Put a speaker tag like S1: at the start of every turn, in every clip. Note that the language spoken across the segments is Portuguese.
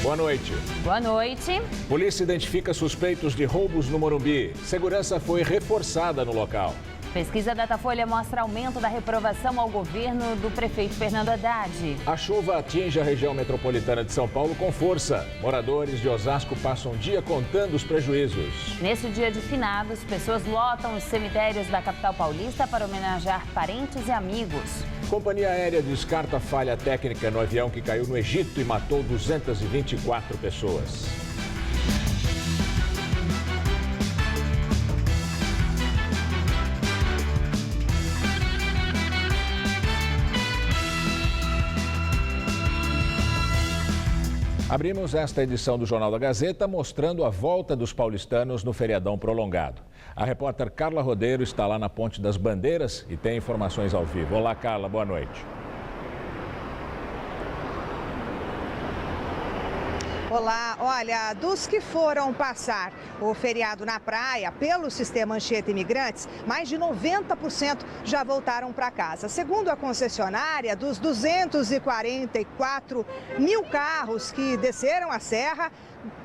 S1: Boa noite.
S2: Boa noite.
S1: Polícia identifica suspeitos de roubos no Morumbi. Segurança foi reforçada no local.
S2: Pesquisa Datafolha mostra aumento da reprovação ao governo do prefeito Fernando Haddad.
S1: A chuva atinge a região metropolitana de São Paulo com força. Moradores de Osasco passam o dia contando os prejuízos.
S2: Nesse dia de finados, pessoas lotam os cemitérios da capital paulista para homenagear parentes e amigos.
S1: Companhia aérea descarta falha técnica no avião que caiu no Egito e matou 224 pessoas. Abrimos esta edição do Jornal da Gazeta mostrando a volta dos paulistanos no feriadão prolongado. A repórter Carla Rodeiro está lá na Ponte das Bandeiras e tem informações ao vivo. Olá, Carla, boa noite.
S3: Olá, olha, dos que foram passar o feriado na praia pelo sistema Anchieta Imigrantes, mais de 90% já voltaram para casa. Segundo a concessionária, dos 244 mil carros que desceram a serra,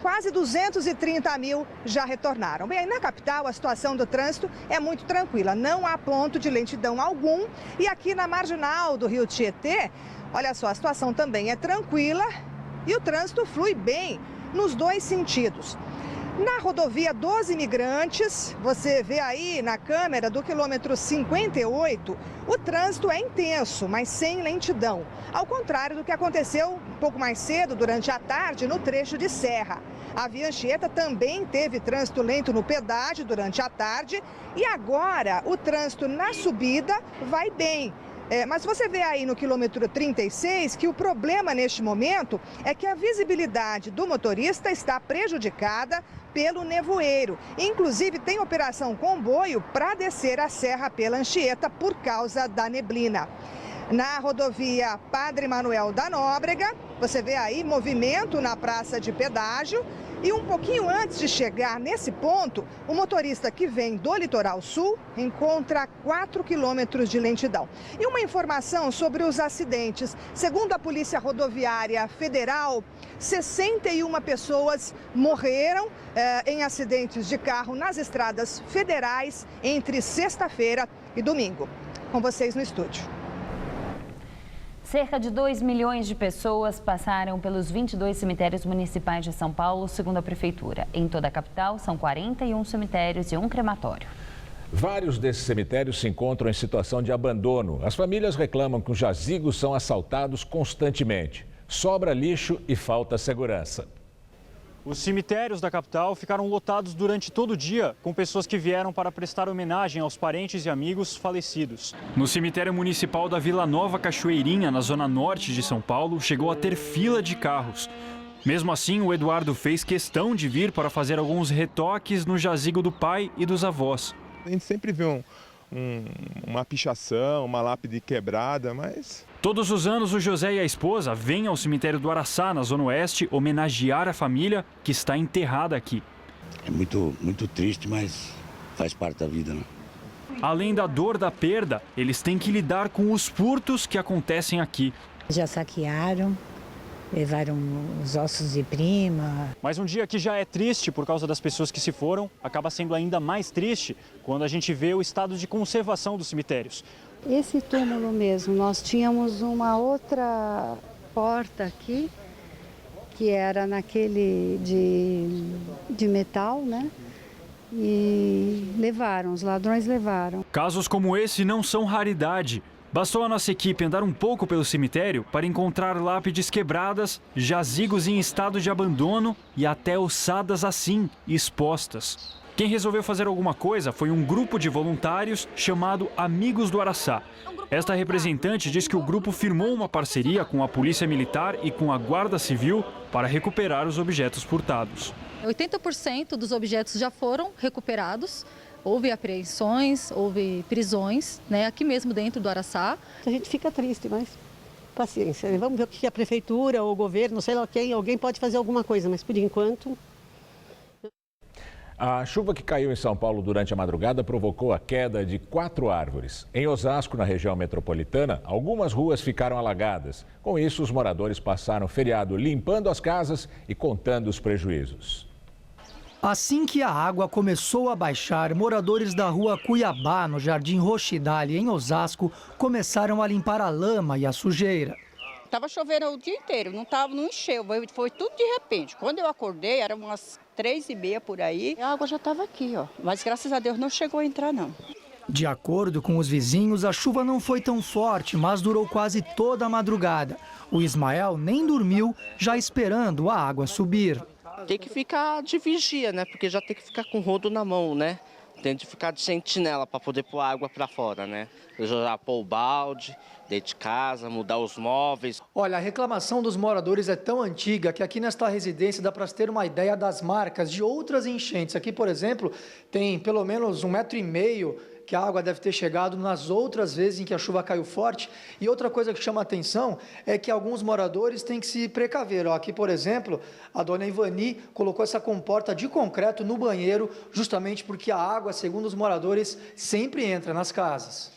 S3: quase 230 mil já retornaram. Bem, na capital a situação do trânsito é muito tranquila, não há ponto de lentidão algum. E aqui na marginal do Rio Tietê, olha só, a situação também é tranquila. E o trânsito flui bem nos dois sentidos. Na rodovia dos Imigrantes, você vê aí na câmera do quilômetro 58, o trânsito é intenso, mas sem lentidão. Ao contrário do que aconteceu um pouco mais cedo, durante a tarde, no trecho de serra. A Via Anchieta também teve trânsito lento no pedágio durante a tarde e agora o trânsito na subida vai bem. Mas você vê aí no quilômetro 36 que o problema neste momento é que a visibilidade do motorista está prejudicada pelo nevoeiro. Inclusive tem operação comboio para descer a serra pela Anchieta por causa da neblina. Na rodovia Padre Manuel da Nóbrega, você vê aí movimento na praça de pedágio. E um pouquinho antes de chegar nesse ponto, o motorista que vem do litoral sul encontra 4 quilômetros de lentidão. E uma informação sobre os acidentes. Segundo a Polícia Rodoviária Federal, 61 pessoas morreram em acidentes de carro nas estradas federais entre sexta-feira e domingo. Com vocês no estúdio.
S2: Cerca de 2 milhões de pessoas passaram pelos 22 cemitérios municipais de São Paulo, segundo a Prefeitura. Em toda a capital, são 41 cemitérios e um crematório.
S1: Vários desses cemitérios se encontram em situação de abandono. As famílias reclamam que os jazigos são assaltados constantemente. Sobra lixo e falta segurança.
S4: Os cemitérios da capital ficaram lotados durante todo o dia, com pessoas que vieram para prestar homenagem aos parentes e amigos falecidos. No cemitério municipal da Vila Nova Cachoeirinha, na zona norte de São Paulo, chegou a ter fila de carros. Mesmo assim, o Eduardo fez questão de vir para fazer alguns retoques no jazigo do pai e dos avós.
S5: A gente sempre vê uma pichação, uma lápide quebrada, mas...
S4: Todos os anos, o José e a esposa vêm ao cemitério do Araçá, na Zona Oeste, homenagear a família que está enterrada aqui.
S6: É muito triste, mas faz parte da vida, né?
S4: Além da dor da perda, eles têm que lidar com os furtos que acontecem aqui.
S7: Já saquearam, levaram os ossos de prima.
S4: Mas um dia que já é triste por causa das pessoas que se foram, acaba sendo ainda mais triste quando a gente vê o estado de conservação dos cemitérios.
S8: Esse túmulo mesmo, nós tínhamos uma outra porta aqui, que era naquele de metal, né? E levaram, os ladrões levaram.
S4: Casos como esse não são raridade. Bastou a nossa equipe andar um pouco pelo cemitério para encontrar lápides quebradas, jazigos em estado de abandono e até ossadas assim, expostas. Quem resolveu fazer alguma coisa foi um grupo de voluntários chamado Amigos do Araçá. Esta representante diz que o grupo firmou uma parceria com a Polícia Militar e com a Guarda Civil para recuperar os objetos furtados.
S9: 80% dos objetos já foram recuperados. Houve apreensões, houve prisões, né, aqui mesmo dentro do Araçá.
S8: A gente fica triste, mas paciência. Vamos ver o que a prefeitura ou o governo, sei lá quem, alguém pode fazer alguma coisa, mas por enquanto...
S1: A chuva que caiu em São Paulo durante a madrugada provocou a queda de 4 árvores. Em Osasco, na região metropolitana, algumas ruas ficaram alagadas. Com isso, os moradores passaram o feriado limpando as casas e contando os prejuízos.
S10: Assim que a água começou a baixar, moradores da rua Cuiabá, no Jardim Rochidale, em Osasco, começaram a limpar a lama e a sujeira.
S11: Estava chovendo o dia inteiro, não encheu, foi tudo de repente. Quando eu acordei, eram umas 3h30 por aí, a água já estava aqui, ó. Mas graças a Deus não chegou a entrar, não.
S10: De acordo com os vizinhos, a chuva não foi tão forte, mas durou quase toda a madrugada. O Ismael nem dormiu, já esperando a água subir.
S12: Tem que ficar de vigia, né? Porque já tem que ficar com o rodo na mão, né? Tem de ficar de sentinela para poder pôr a água para fora, né? Eu já pôr o balde dentro de casa, mudar os móveis.
S10: Olha, a reclamação dos moradores é tão antiga que aqui nesta residência dá para se ter uma ideia das marcas de outras enchentes. Aqui, por exemplo, tem pelo menos 1,5 metro que a água deve ter chegado nas outras vezes em que a chuva caiu forte. E outra coisa que chama a atenção é que alguns moradores têm que se precaver. Aqui, por exemplo, a dona Ivani colocou essa comporta de concreto no banheiro, justamente porque a água, segundo os moradores, sempre entra nas casas.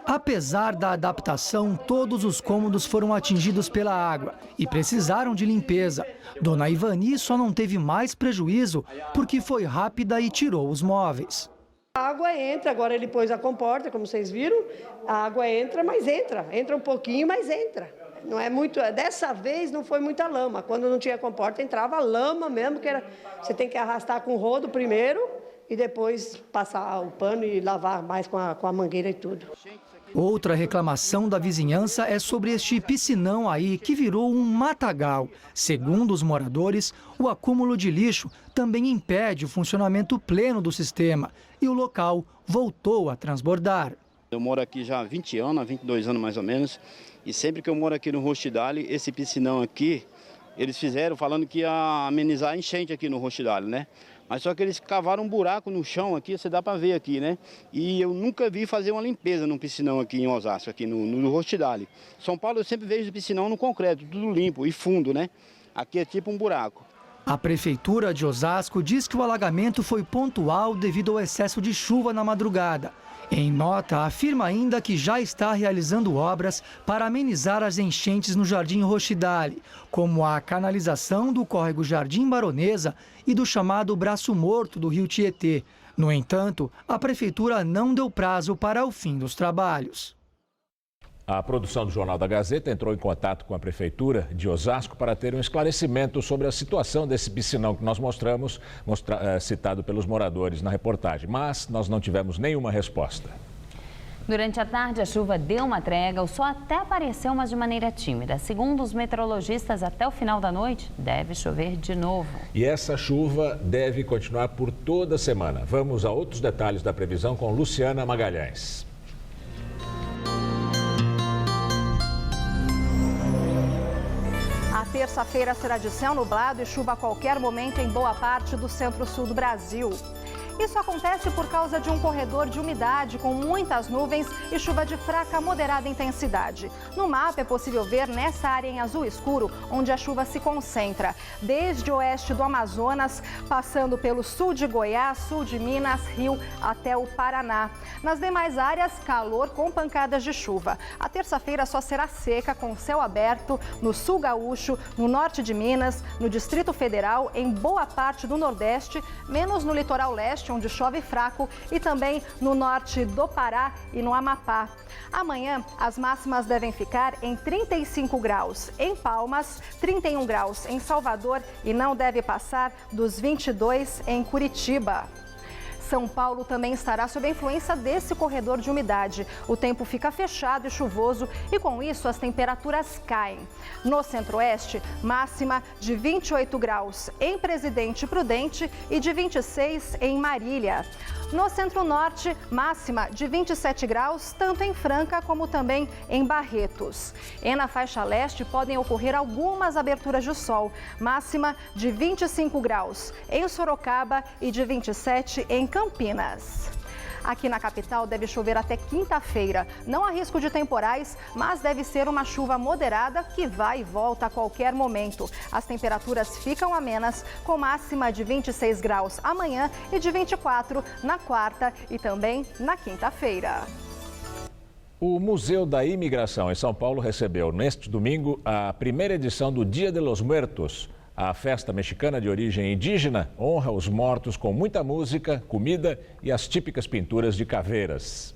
S10: Apesar da adaptação, todos os cômodos foram atingidos pela água e precisaram de limpeza. Dona Ivani só não teve mais prejuízo porque foi rápida e tirou os móveis.
S8: A água entra, agora ele pôs a comporta, como vocês viram, a água entra, mas entra um pouquinho, mas entra. Não é muito, dessa vez não foi muita lama, quando não tinha comporta entrava lama mesmo, que era, você tem que arrastar com o rodo primeiro e depois passar o pano e lavar mais com a mangueira e tudo.
S10: Outra reclamação da vizinhança é sobre este piscinão aí que virou um matagal. Segundo os moradores, o acúmulo de lixo também impede o funcionamento pleno do sistema e o local voltou a transbordar.
S13: Eu moro aqui já há 20 anos, há 22 anos mais ou menos, e sempre que eu moro aqui no Rochidale, esse piscinão aqui, eles fizeram falando que ia amenizar a enchente aqui no Rochidale, né? Mas só que eles cavaram um buraco no chão aqui, você dá para ver aqui, né? E eu nunca vi fazer uma limpeza num piscinão aqui em Osasco, aqui no Rochidale. São Paulo eu sempre vejo piscinão no concreto, tudo limpo e fundo, né? Aqui é tipo um buraco.
S10: A Prefeitura de Osasco diz que o alagamento foi pontual devido ao excesso de chuva na madrugada. Em nota, afirma ainda que já está realizando obras para amenizar as enchentes no Jardim Rochidale, como a canalização do córrego Jardim Baronesa e do chamado Braço Morto do Rio Tietê. No entanto, a Prefeitura não deu prazo para o fim dos trabalhos.
S1: A produção do Jornal da Gazeta entrou em contato com a Prefeitura de Osasco para ter um esclarecimento sobre a situação desse piscinão que nós mostramos, citado pelos moradores na reportagem, mas nós não tivemos nenhuma resposta.
S2: Durante a tarde, a chuva deu uma trégua, o sol até apareceu, mas de maneira tímida. Segundo os meteorologistas, até o final da noite deve chover de novo.
S1: E essa chuva deve continuar por toda a semana. Vamos a outros detalhes da previsão com Luciana Magalhães.
S3: A terça-feira será de céu nublado e chuva a qualquer momento em boa parte do centro-sul do Brasil. Isso acontece por causa de um corredor de umidade com muitas nuvens e chuva de fraca a moderada intensidade. No mapa é possível ver nessa área em azul escuro onde a chuva se concentra, desde o oeste do Amazonas, passando pelo sul de Goiás, sul de Minas, Rio até o Paraná. Nas demais áreas, calor com pancadas de chuva. A terça-feira só será seca com céu aberto no sul gaúcho, no norte de Minas, no Distrito Federal, em boa parte do Nordeste, menos no litoral leste, onde chove fraco, e também no norte do Pará e no Amapá. Amanhã, as máximas devem ficar em 35 graus em Palmas, 31 graus em Salvador e não deve passar dos 22 em Curitiba. São Paulo também estará sob a influência desse corredor de umidade. O tempo fica fechado e chuvoso e, com isso, as temperaturas caem. No centro-oeste, máxima de 28 graus em Presidente Prudente e de 26 em Marília. No centro-norte, máxima de 27 graus, tanto em Franca como também em Barretos. E na faixa leste podem ocorrer algumas aberturas de sol, máxima de 25 graus em Sorocaba e de 27 em Campinas.
S14: Aqui na capital deve chover até quinta-feira. Não há risco de temporais, mas deve ser uma chuva moderada que vai e volta a qualquer momento. As temperaturas ficam amenas, com máxima de 26 graus amanhã e de 24 na quarta e também na quinta-feira.
S1: O Museu da Imigração em São Paulo recebeu neste domingo a primeira edição do Dia de los Muertos. A festa mexicana de origem indígena honra os mortos com muita música, comida e as típicas pinturas de caveiras.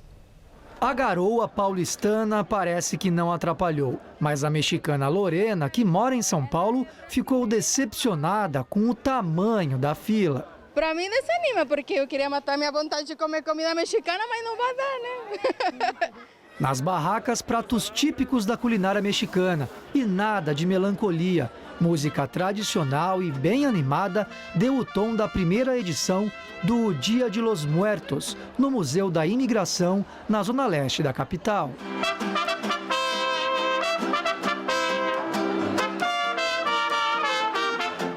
S10: A garoa paulistana parece que não atrapalhou, mas a mexicana Lorena, que mora em São Paulo, ficou decepcionada com o tamanho da fila.
S15: Para mim desanima, porque eu queria matar minha vontade de comer comida mexicana, mas não vai dar, né?
S10: Nas barracas, pratos típicos da culinária mexicana e nada de melancolia. Música tradicional e bem animada deu o tom da primeira edição do Dia de los Muertos, no Museu da Imigração, na zona leste da capital.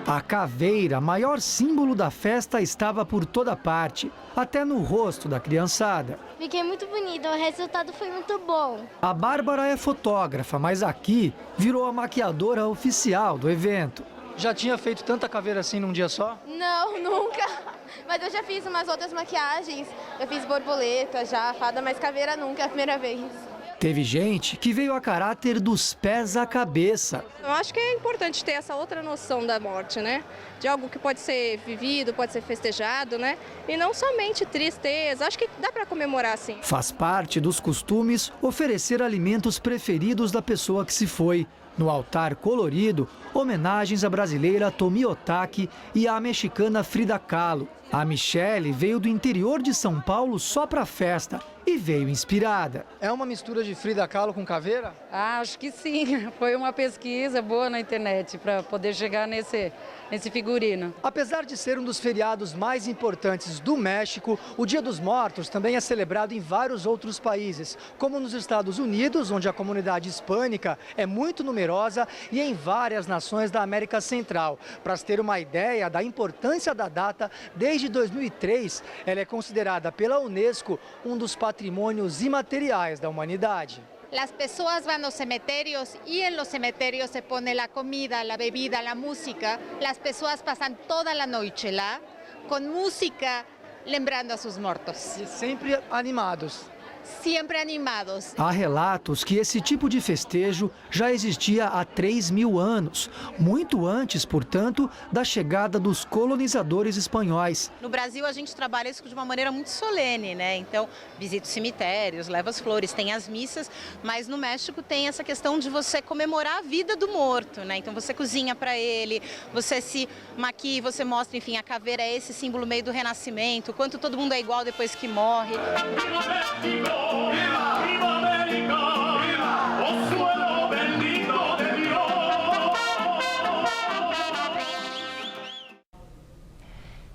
S10: A caveira, maior símbolo da festa, estava por toda parte, até no rosto da criançada.
S16: Fiquei muito bonita, o resultado foi muito bom.
S10: A Bárbara é fotógrafa, mas aqui virou a maquiadora oficial do evento. Já tinha feito tanta caveira assim num dia só?
S17: Não, nunca. Mas eu já fiz umas outras maquiagens. Eu fiz borboleta já, fada, mas caveira nunca, é a primeira vez.
S10: Teve gente que veio a caráter dos pés à cabeça.
S18: Eu acho que é importante ter essa outra noção da morte, né? De algo que pode ser vivido, pode ser festejado, né? E não somente tristeza. Acho que dá para comemorar, sim.
S10: Faz parte dos costumes oferecer alimentos preferidos da pessoa que se foi. No altar colorido, homenagens à brasileira Tomi Otaki e à mexicana Frida Kahlo. A Michele veio do interior de São Paulo só para a festa e veio inspirada. É uma mistura de Frida Kahlo com caveira?
S19: Acho que sim. Foi uma pesquisa boa na internet para poder chegar nesse figurino.
S10: Apesar de ser um dos feriados mais importantes do México, o Dia dos Mortos também é celebrado em vários outros países, como nos Estados Unidos, onde a comunidade hispânica é muito numerosa, e em várias nações da América Central. Para se ter uma ideia da importância da data, desde 2003, ela é considerada pela Unesco um dos patrimônios imateriais da humanidade.
S20: Las personas van a los cementerios y en los cementerios se pone la comida, la bebida, la música. Las personas pasan toda la noche lá con música lembrando a sus muertos.
S10: E sempre animados.
S20: Sempre animados.
S10: Há relatos que esse tipo de festejo já existia há 3.000 anos, muito antes, portanto, da chegada dos colonizadores espanhóis.
S21: No Brasil, a gente trabalha isso de uma maneira muito solene, né? Então, visita os cemitérios, leva as flores, tem as missas, mas no México tem essa questão de você comemorar a vida do morto, né? Então, você cozinha para ele, você se maquia, você mostra, enfim, a caveira é esse símbolo meio do renascimento, o quanto todo mundo é igual depois que morre.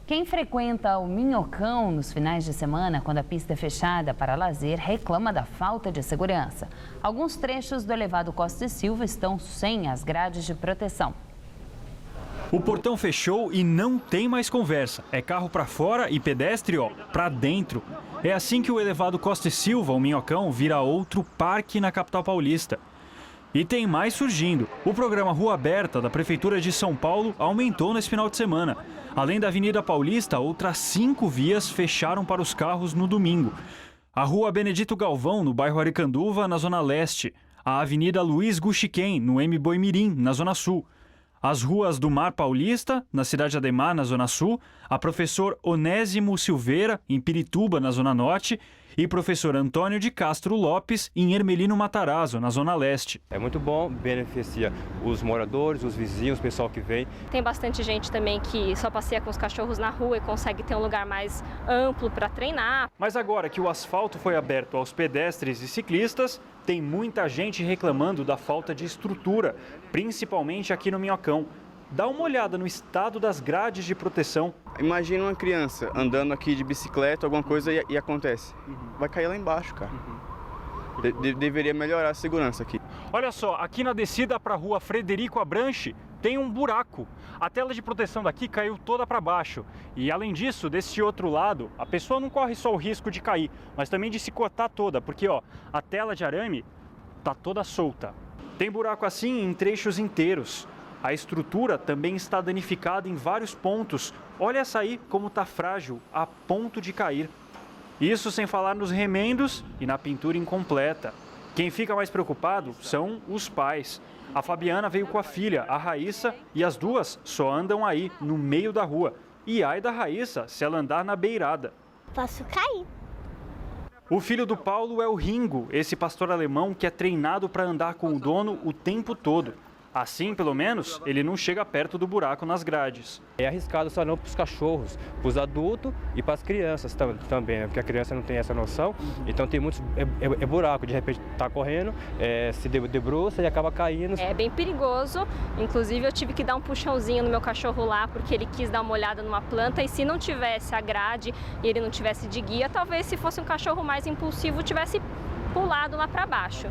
S2: Quem frequenta o Minhocão nos finais de semana, quando a pista é fechada para lazer, reclama da falta de segurança. Alguns trechos do elevado Costa e Silva estão sem as grades de proteção.
S4: O portão fechou e não tem mais conversa. É carro para fora e pedestre, para dentro. É assim que o elevado Costa e Silva, o Minhocão, vira outro parque na capital paulista. E tem mais surgindo. O programa Rua Aberta da Prefeitura de São Paulo aumentou nesse final de semana. Além da Avenida Paulista, outras 5 vias fecharam para os carros no domingo. A Rua Benedito Galvão, no bairro Aricanduva, na Zona Leste. A Avenida Luiz Guxiquem, no Boimirim, na Zona Sul. As ruas do Mar Paulista, na Cidade Ademar, na Zona Sul, a Professor Onésimo Silveira, em Pirituba, na Zona Norte, e Professor Antônio de Castro Lopes, em Hermelino Matarazzo, na Zona Leste.
S22: É muito bom, beneficia os moradores, os vizinhos, o pessoal que vem.
S23: Tem bastante gente também que só passeia com os cachorros na rua e consegue ter um lugar mais amplo para treinar.
S4: Mas agora que o asfalto foi aberto aos pedestres e ciclistas, tem muita gente reclamando da falta de estrutura, principalmente aqui no Minhocão. Dá uma olhada no estado das grades de proteção.
S24: Imagina uma criança andando aqui de bicicleta, alguma coisa e acontece. Vai cair lá embaixo, cara.
S5: Deveria melhorar a segurança aqui.
S4: Olha só, aqui na descida para a rua Frederico Abranche tem um buraco. A tela de proteção daqui caiu toda para baixo. E além disso, desse outro lado, a pessoa não corre só o risco de cair, mas também de se cortar toda, porque ó, a tela de arame tá toda solta. Tem buraco assim em trechos inteiros. A estrutura também está danificada em vários pontos. Olha essa aí como tá frágil, a ponto de cair. Isso sem falar nos remendos e na pintura incompleta. Quem fica mais preocupado são os pais. A Fabiana veio com a filha, a Raíssa, e as duas só andam aí, no meio da rua. E ai da Raíssa se ela andar na beirada.
S16: Posso cair.
S4: O filho do Paulo é o Ringo, esse pastor alemão que é treinado para andar com o dono o tempo todo. Assim, pelo menos, ele não chega perto do buraco nas grades.
S22: É arriscado só não para os cachorros, para os adultos e para as crianças também, né? Porque a criança não tem essa noção, então tem muitos buraco, de repente está correndo, se debruça e acaba caindo.
S23: É bem perigoso, inclusive eu tive que dar um puxãozinho no meu cachorro lá, porque ele quis dar uma olhada numa planta e se não tivesse a grade e ele não tivesse de guia, talvez se fosse um cachorro mais impulsivo tivesse pulado lá para baixo.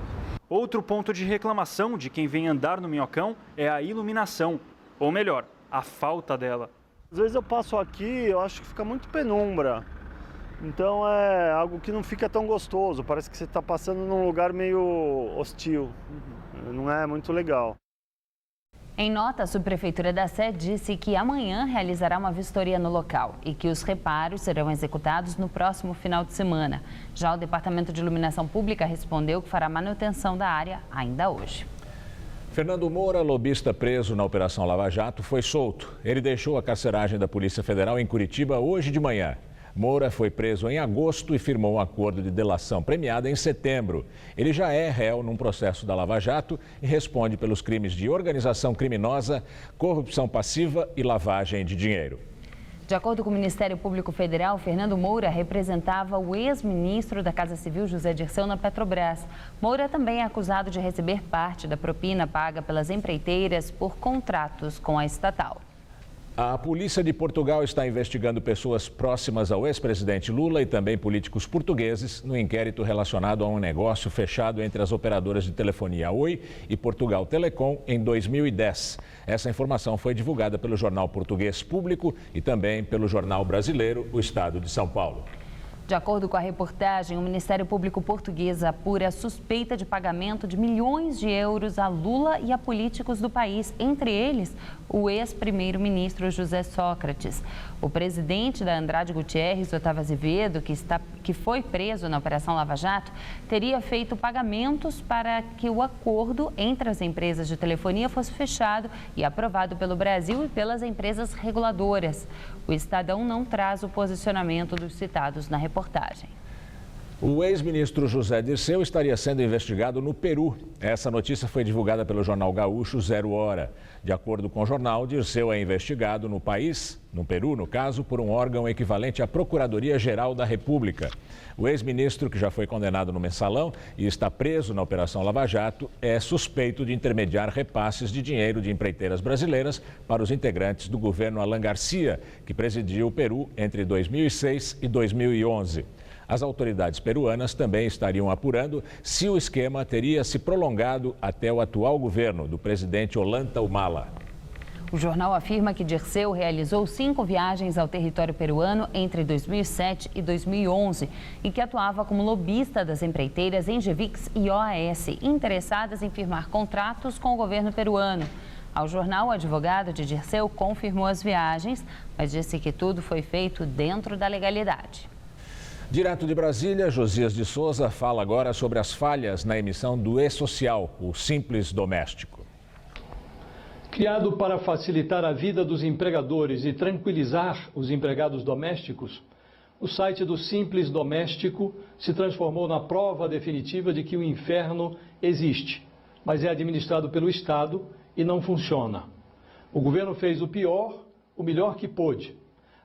S4: Outro ponto de reclamação de quem vem andar no Minhocão é a iluminação, ou melhor, a falta dela.
S6: Às vezes eu passo aqui, eu acho que fica muito penumbra, então é algo que não fica tão gostoso, parece que você está passando num lugar meio hostil, não é muito legal.
S2: Em nota, a subprefeitura da Sé disse que amanhã realizará uma vistoria no local e que os reparos serão executados no próximo final de semana. Já o Departamento de Iluminação Pública respondeu que fará manutenção da área ainda hoje.
S1: Fernando Moura, lobista preso na Operação Lava Jato, foi solto. Ele deixou a carceragem da Polícia Federal em Curitiba hoje de manhã. Moura foi preso em agosto e firmou um acordo de delação premiada em setembro. Ele já é réu num processo da Lava Jato e responde pelos crimes de organização criminosa, corrupção passiva e lavagem de dinheiro.
S2: De acordo com o Ministério Público Federal, Fernando Moura representava o ex-ministro da Casa Civil, José Dirceu, na Petrobras. Moura também é acusado de receber parte da propina paga pelas empreiteiras por contratos com a estatal.
S1: A polícia de Portugal está investigando pessoas próximas ao ex-presidente Lula e também políticos portugueses no inquérito relacionado a um negócio fechado entre as operadoras de telefonia Oi e Portugal Telecom em 2010. Essa informação foi divulgada pelo jornal português Público e também pelo jornal brasileiro O Estado de São Paulo.
S2: De acordo com a reportagem, o Ministério Público português apura a suspeita de pagamento de milhões de euros a Lula e a políticos do país, entre eles o ex-primeiro-ministro José Sócrates. O presidente da Andrade Gutierrez, Otávio Azevedo, que foi preso na Operação Lava Jato, teria feito pagamentos para que o acordo entre as empresas de telefonia fosse fechado e aprovado pelo Brasil e pelas empresas reguladoras. O Estadão não traz o posicionamento dos citados na reportagem.
S1: O ex-ministro José Dirceu estaria sendo investigado no Peru. Essa notícia foi divulgada pelo jornal gaúcho Zero Hora. De acordo com o jornal, Dirceu é investigado no país, no Peru, no caso, por um órgão equivalente à Procuradoria-Geral da República. O ex-ministro, que já foi condenado no Mensalão e está preso na Operação Lava Jato, é suspeito de intermediar repasses de dinheiro de empreiteiras brasileiras para os integrantes do governo Alan Garcia, que presidiu o Peru entre 2006 e 2011. As autoridades peruanas também estariam apurando se o esquema teria se prolongado até o atual governo do presidente Ollanta Humala.
S2: O jornal afirma que Dirceu realizou 5 viagens ao território peruano entre 2007 e 2011 e que atuava como lobista das empreiteiras Engevix e OAS, interessadas em firmar contratos com o governo peruano. Ao jornal, o advogado de Dirceu confirmou as viagens, mas disse que tudo foi feito dentro da legalidade.
S1: Direto de Brasília, Josias de Souza fala agora sobre as falhas na emissão do E-Social, o Simples Doméstico.
S7: Criado para facilitar a vida dos empregadores e tranquilizar os empregados domésticos, o site do Simples Doméstico se transformou na prova definitiva de que o inferno existe, mas é administrado pelo Estado e não funciona. O governo fez o pior, o melhor que pôde.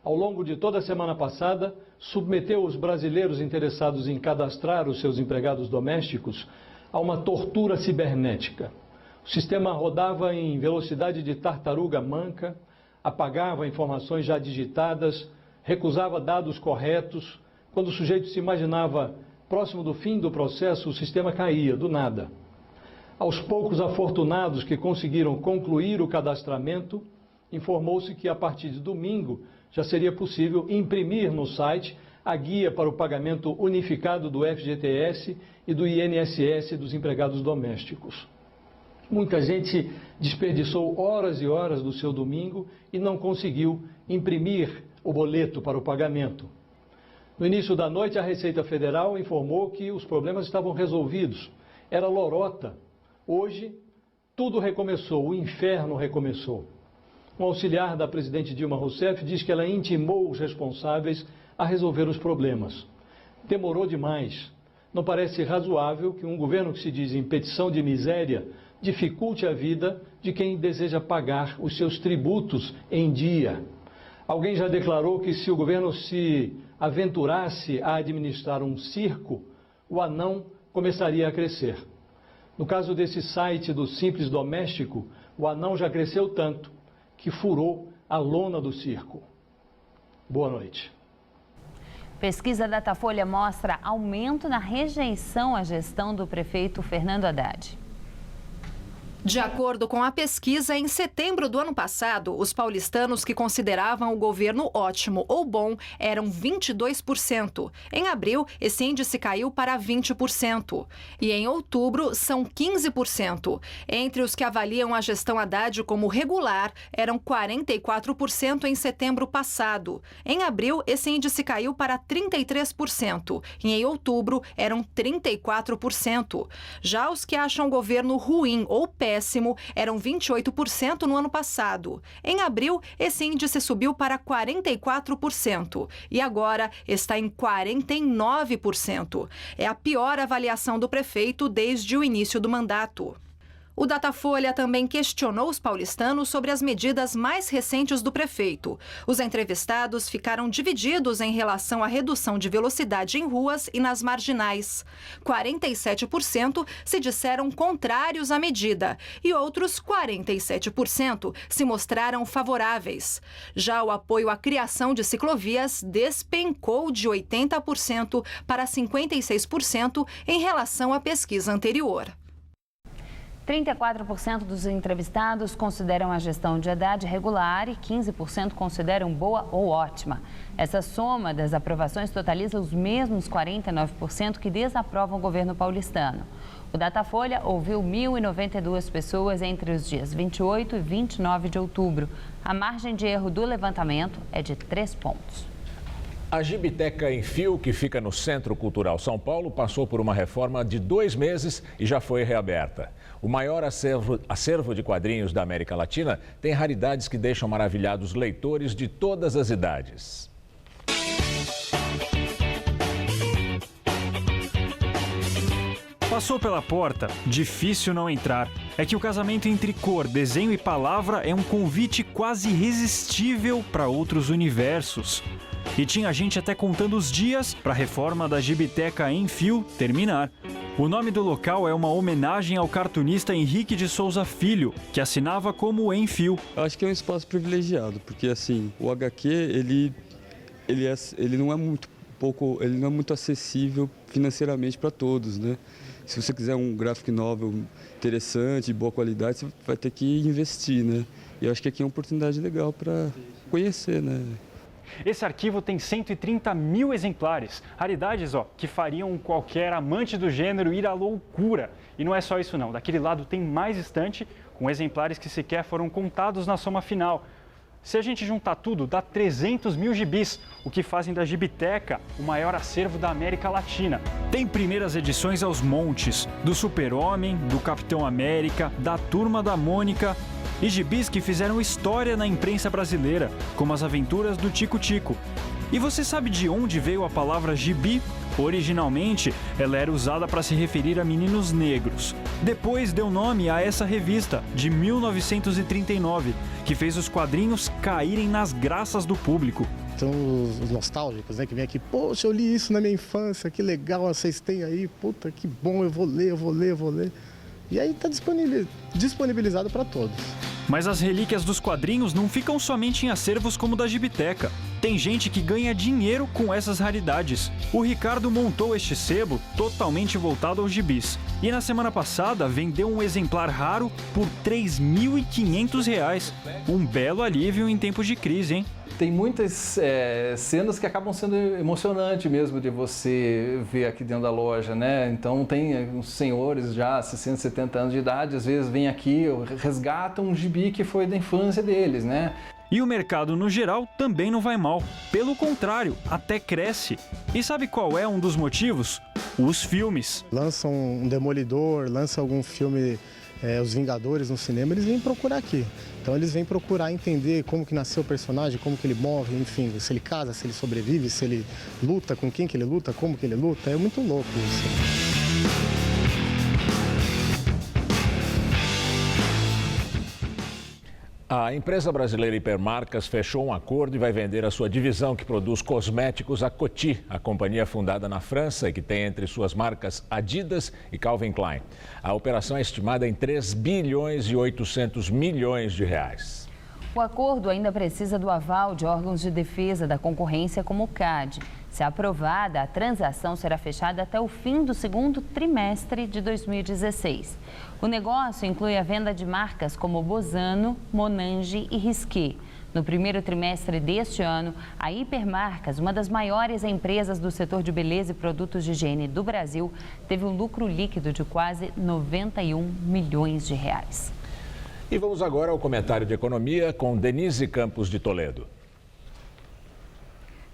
S7: Ao longo de toda a semana passada, submeteu os brasileiros interessados em cadastrar os seus empregados domésticos a uma tortura cibernética. O sistema rodava em velocidade de tartaruga manca, apagava informações já digitadas, recusava dados corretos. Quando o sujeito se imaginava Próximo do fim do processo, o sistema caía, do nada. Aos poucos afortunados que conseguiram concluir o cadastramento, informou-se que a partir de domingo já seria possível imprimir no site a guia para o pagamento unificado do FGTS e do INSS dos empregados domésticos. Muita gente desperdiçou horas e horas do seu domingo e não conseguiu imprimir o boleto para o pagamento. No início da noite, a Receita Federal informou que os problemas estavam resolvidos. Era lorota. Hoje, tudo recomeçou, o inferno recomeçou. Um auxiliar da presidente Dilma Rousseff diz que ela intimou os responsáveis a resolver os problemas. Demorou demais. Não parece razoável que um governo que se diz em petição de miséria dificulte a vida de quem deseja pagar os seus tributos em dia. Alguém já declarou que se o governo se aventurasse a administrar um circo, o anão começaria a crescer. No caso desse site do Simples Doméstico, o anão já cresceu tanto que furou a lona do circo. Boa noite.
S2: Pesquisa Datafolha mostra aumento na rejeição à gestão do prefeito Fernando Haddad.
S14: De acordo com a pesquisa, em setembro do ano passado, os paulistanos que consideravam o governo ótimo ou bom eram 22%. Em abril, esse índice caiu para 20%. E em outubro, são 15%. Entre os que avaliam a gestão Haddad como regular, eram 44% em setembro passado. Em abril, esse índice caiu para 33%. E em outubro, eram 34%. Já os que acham o governo ruim ou péssimo eram 28% no ano passado. Em abril, esse índice subiu para 44% e agora está em 49%. É a pior avaliação do prefeito desde o início do mandato. O Datafolha também questionou os paulistanos sobre as medidas mais recentes do prefeito. Os entrevistados ficaram divididos em relação à redução de velocidade em ruas e nas marginais. 47% se disseram contrários à medida e outros 47% se mostraram favoráveis. Já o apoio à criação de ciclovias despencou de 80% para 56% em relação à pesquisa anterior.
S2: 34% dos entrevistados consideram a gestão de Haddad regular e 15% consideram boa ou ótima. Essa soma das aprovações totaliza os mesmos 49% que desaprovam o governo paulistano. O Datafolha ouviu 1.092 pessoas entre os dias 28 e 29 de outubro. A margem de erro do levantamento é de 3 pontos.
S1: A Gibiteca em Fio, que fica no Centro Cultural São Paulo, passou por uma reforma de 2 meses e já foi reaberta. O maior acervo de quadrinhos da América Latina tem raridades que deixam maravilhados leitores de todas as idades.
S4: Passou pela porta, difícil não entrar. É que o casamento entre cor, desenho e palavra é um convite quase irresistível para outros universos. E tinha gente até contando os dias para a reforma da Gibiteca em Fio terminar. O nome do local é uma homenagem ao cartunista Henrique de Souza Filho, que assinava como Em Fio.
S9: Eu acho que é um espaço privilegiado, porque assim, o HQ ele não é muito acessível financeiramente para todos, né? Se você quiser um graphic novel interessante, de boa qualidade, você vai ter que investir, né? E eu acho que aqui é uma oportunidade legal para conhecer, né?
S4: Esse arquivo tem 130 mil exemplares, raridades que fariam qualquer amante do gênero ir à loucura. E não é só isso não, daquele lado tem mais estante com exemplares que sequer foram contados na soma final. Se a gente juntar tudo, dá 300 mil gibis, o que fazem da Gibiteca o maior acervo da América Latina. Tem primeiras edições aos montes, do Super-Homem, do Capitão América, da Turma da Mônica e gibis que fizeram história na imprensa brasileira, como as aventuras do Tico Tico. E você sabe de onde veio a palavra gibi? Originalmente, ela era usada para se referir a meninos negros. Depois deu nome a essa revista, de 1939, que fez os quadrinhos caírem nas graças do público.
S11: São os nostálgicos, né, que vem aqui, poxa, eu li isso na minha infância, que legal, vocês têm aí, puta, que bom, eu vou ler. E aí está disponibilizado para todos.
S4: Mas as relíquias dos quadrinhos não ficam somente em acervos como o da Gibiteca. Tem gente que ganha dinheiro com essas raridades. O Ricardo montou este sebo totalmente voltado aos gibis. E na semana passada vendeu um exemplar raro por R$ 3.500. Um belo alívio em tempos de crise, hein?
S8: Tem muitas cenas que acabam sendo emocionantes mesmo de você ver aqui dentro da loja, né? Então tem uns senhores já 60, 70 anos de idade, às vezes vêm aqui, resgatam um gibi que foi da infância deles, né?
S4: E o mercado no geral também não vai mal. Pelo contrário, até cresce. E sabe qual é um dos motivos? Os filmes.
S11: Lançam um Demolidor, lança algum filme, Os Vingadores no cinema, eles vêm procurar aqui. Então eles vêm procurar entender como que nasceu o personagem, como que ele morre, enfim, se ele casa, se ele sobrevive, se ele luta, com quem que ele luta, como que ele luta. É muito louco isso.
S1: A empresa brasileira Hipermarcas fechou um acordo e vai vender a sua divisão que produz cosméticos à Coty, a companhia fundada na França e que tem entre suas marcas Adidas e Calvin Klein. A operação é estimada em 3 bilhões e 800 milhões de reais.
S2: O acordo ainda precisa do aval de órgãos de defesa da concorrência como o CAD. Se aprovada, a transação será fechada até o fim do segundo trimestre de 2016. O negócio inclui a venda de marcas como Bozano, Monange e Risqué. No primeiro trimestre deste ano, a Hipermarcas, uma das maiores empresas do setor de beleza e produtos de higiene do Brasil, teve um lucro líquido de quase 91 milhões de reais.
S1: E vamos agora ao comentário de economia com Denise Campos de Toledo.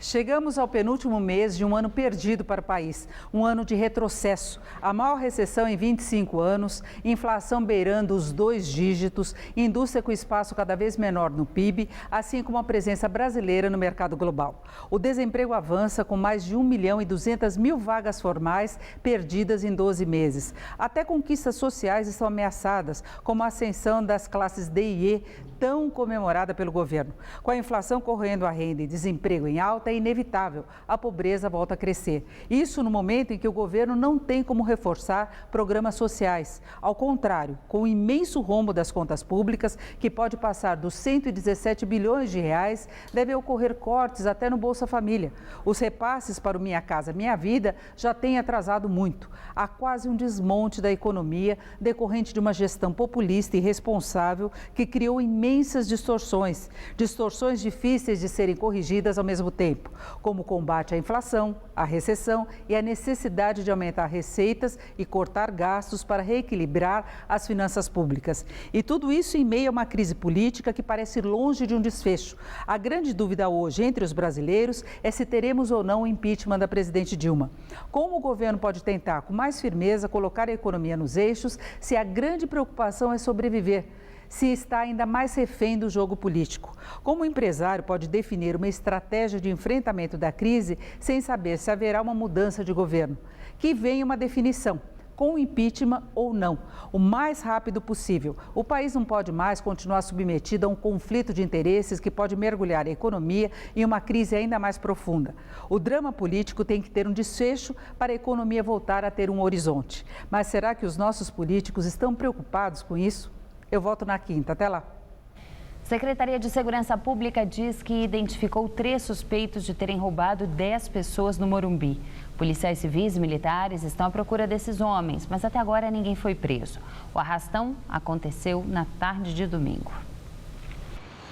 S12: Chegamos ao penúltimo mês de um ano perdido para o país, um ano de retrocesso, a maior recessão em 25 anos, inflação beirando os 2 dígitos, indústria com espaço cada vez menor no PIB, assim como a presença brasileira no mercado global. O desemprego avança com mais de 1.200.000 vagas formais perdidas em 12 meses. Até conquistas sociais estão ameaçadas, como a ascensão das classes D e E, tão comemorada pelo governo. Com a inflação corroendo a renda e desemprego em alta, é inevitável, a pobreza volta a crescer. Isso no momento em que o governo não tem como reforçar programas sociais. Ao contrário, com o imenso rombo das contas públicas, que pode passar dos 117 bilhões de reais, devem ocorrer cortes até no Bolsa Família. Os repasses para o Minha Casa Minha Vida já têm atrasado muito. Há quase um desmonte da economia decorrente de uma gestão populista e irresponsável que criou imensas distorções difíceis de serem corrigidas ao mesmo tempo, como o combate à inflação, à recessão e a necessidade de aumentar receitas e cortar gastos para reequilibrar as finanças públicas. E tudo isso em meio a uma crise política que parece longe de um desfecho. A grande dúvida hoje entre os brasileiros é se teremos ou não o impeachment da presidente Dilma. Como o governo pode tentar, com mais firmeza, colocar a economia nos eixos se a grande preocupação é sobreviver? Se está ainda mais refém do jogo político. Como o empresário pode definir uma estratégia de enfrentamento da crise sem saber se haverá uma mudança de governo? Que venha uma definição, com impeachment ou não, o mais rápido possível. O país não pode mais continuar submetido a um conflito de interesses que pode mergulhar a economia em uma crise ainda mais profunda. O drama político tem que ter um desfecho para a economia voltar a ter um horizonte. Mas será que os nossos políticos estão preocupados com isso? Eu volto na quinta. Até lá.
S2: Secretaria de Segurança Pública diz que identificou 3 suspeitos de terem roubado 10 pessoas no Morumbi. Policiais civis e militares estão à procura desses homens, mas até agora ninguém foi preso. O arrastão aconteceu na tarde de domingo.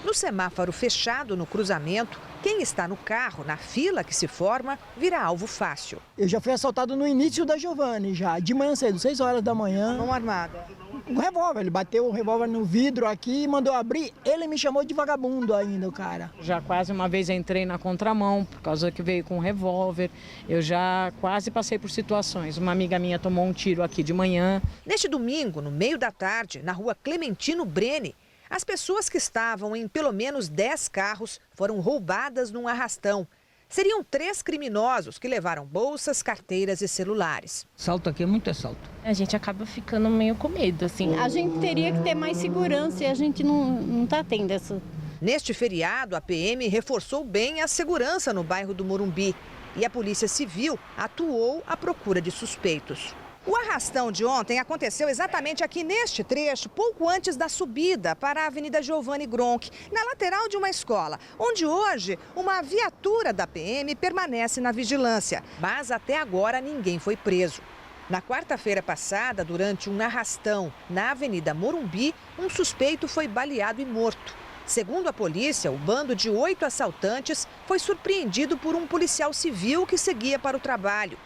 S3: No semáforo fechado no cruzamento, quem está no carro, na fila que se forma, vira alvo fácil.
S13: Eu já fui assaltado no início da Giovanni, já de manhã cedo, 6 horas da manhã.
S3: Mão armada?
S13: Um revólver, ele bateu o revólver no vidro aqui e mandou abrir. Ele me chamou de vagabundo ainda, o cara.
S24: Já quase uma vez entrei na contramão, por causa que veio com um revólver. Eu já quase passei por situações. Uma amiga minha tomou um tiro aqui de manhã.
S3: Neste domingo, no meio da tarde, na rua Clementino Brene, as pessoas que estavam em pelo menos 10 carros foram roubadas num arrastão. Seriam 3 criminosos que levaram bolsas, carteiras e celulares.
S13: Assalto aqui é muito assalto.
S25: A gente acaba ficando meio com medo, assim. A gente teria que ter mais segurança e a gente não está tendo essa.
S3: Neste feriado, a PM reforçou bem a segurança no bairro do Morumbi e a Polícia Civil atuou à procura de suspeitos. O arrastão de ontem aconteceu exatamente aqui neste trecho, pouco antes da subida para a Avenida Giovanni Gronchi, na lateral de uma escola, onde hoje uma viatura da PM permanece na vigilância. Mas até agora ninguém foi preso. Na quarta-feira passada, durante um arrastão na Avenida Morumbi, um suspeito foi baleado e morto. Segundo a polícia, o bando de 8 assaltantes foi surpreendido por um policial civil que seguia para o trabalho.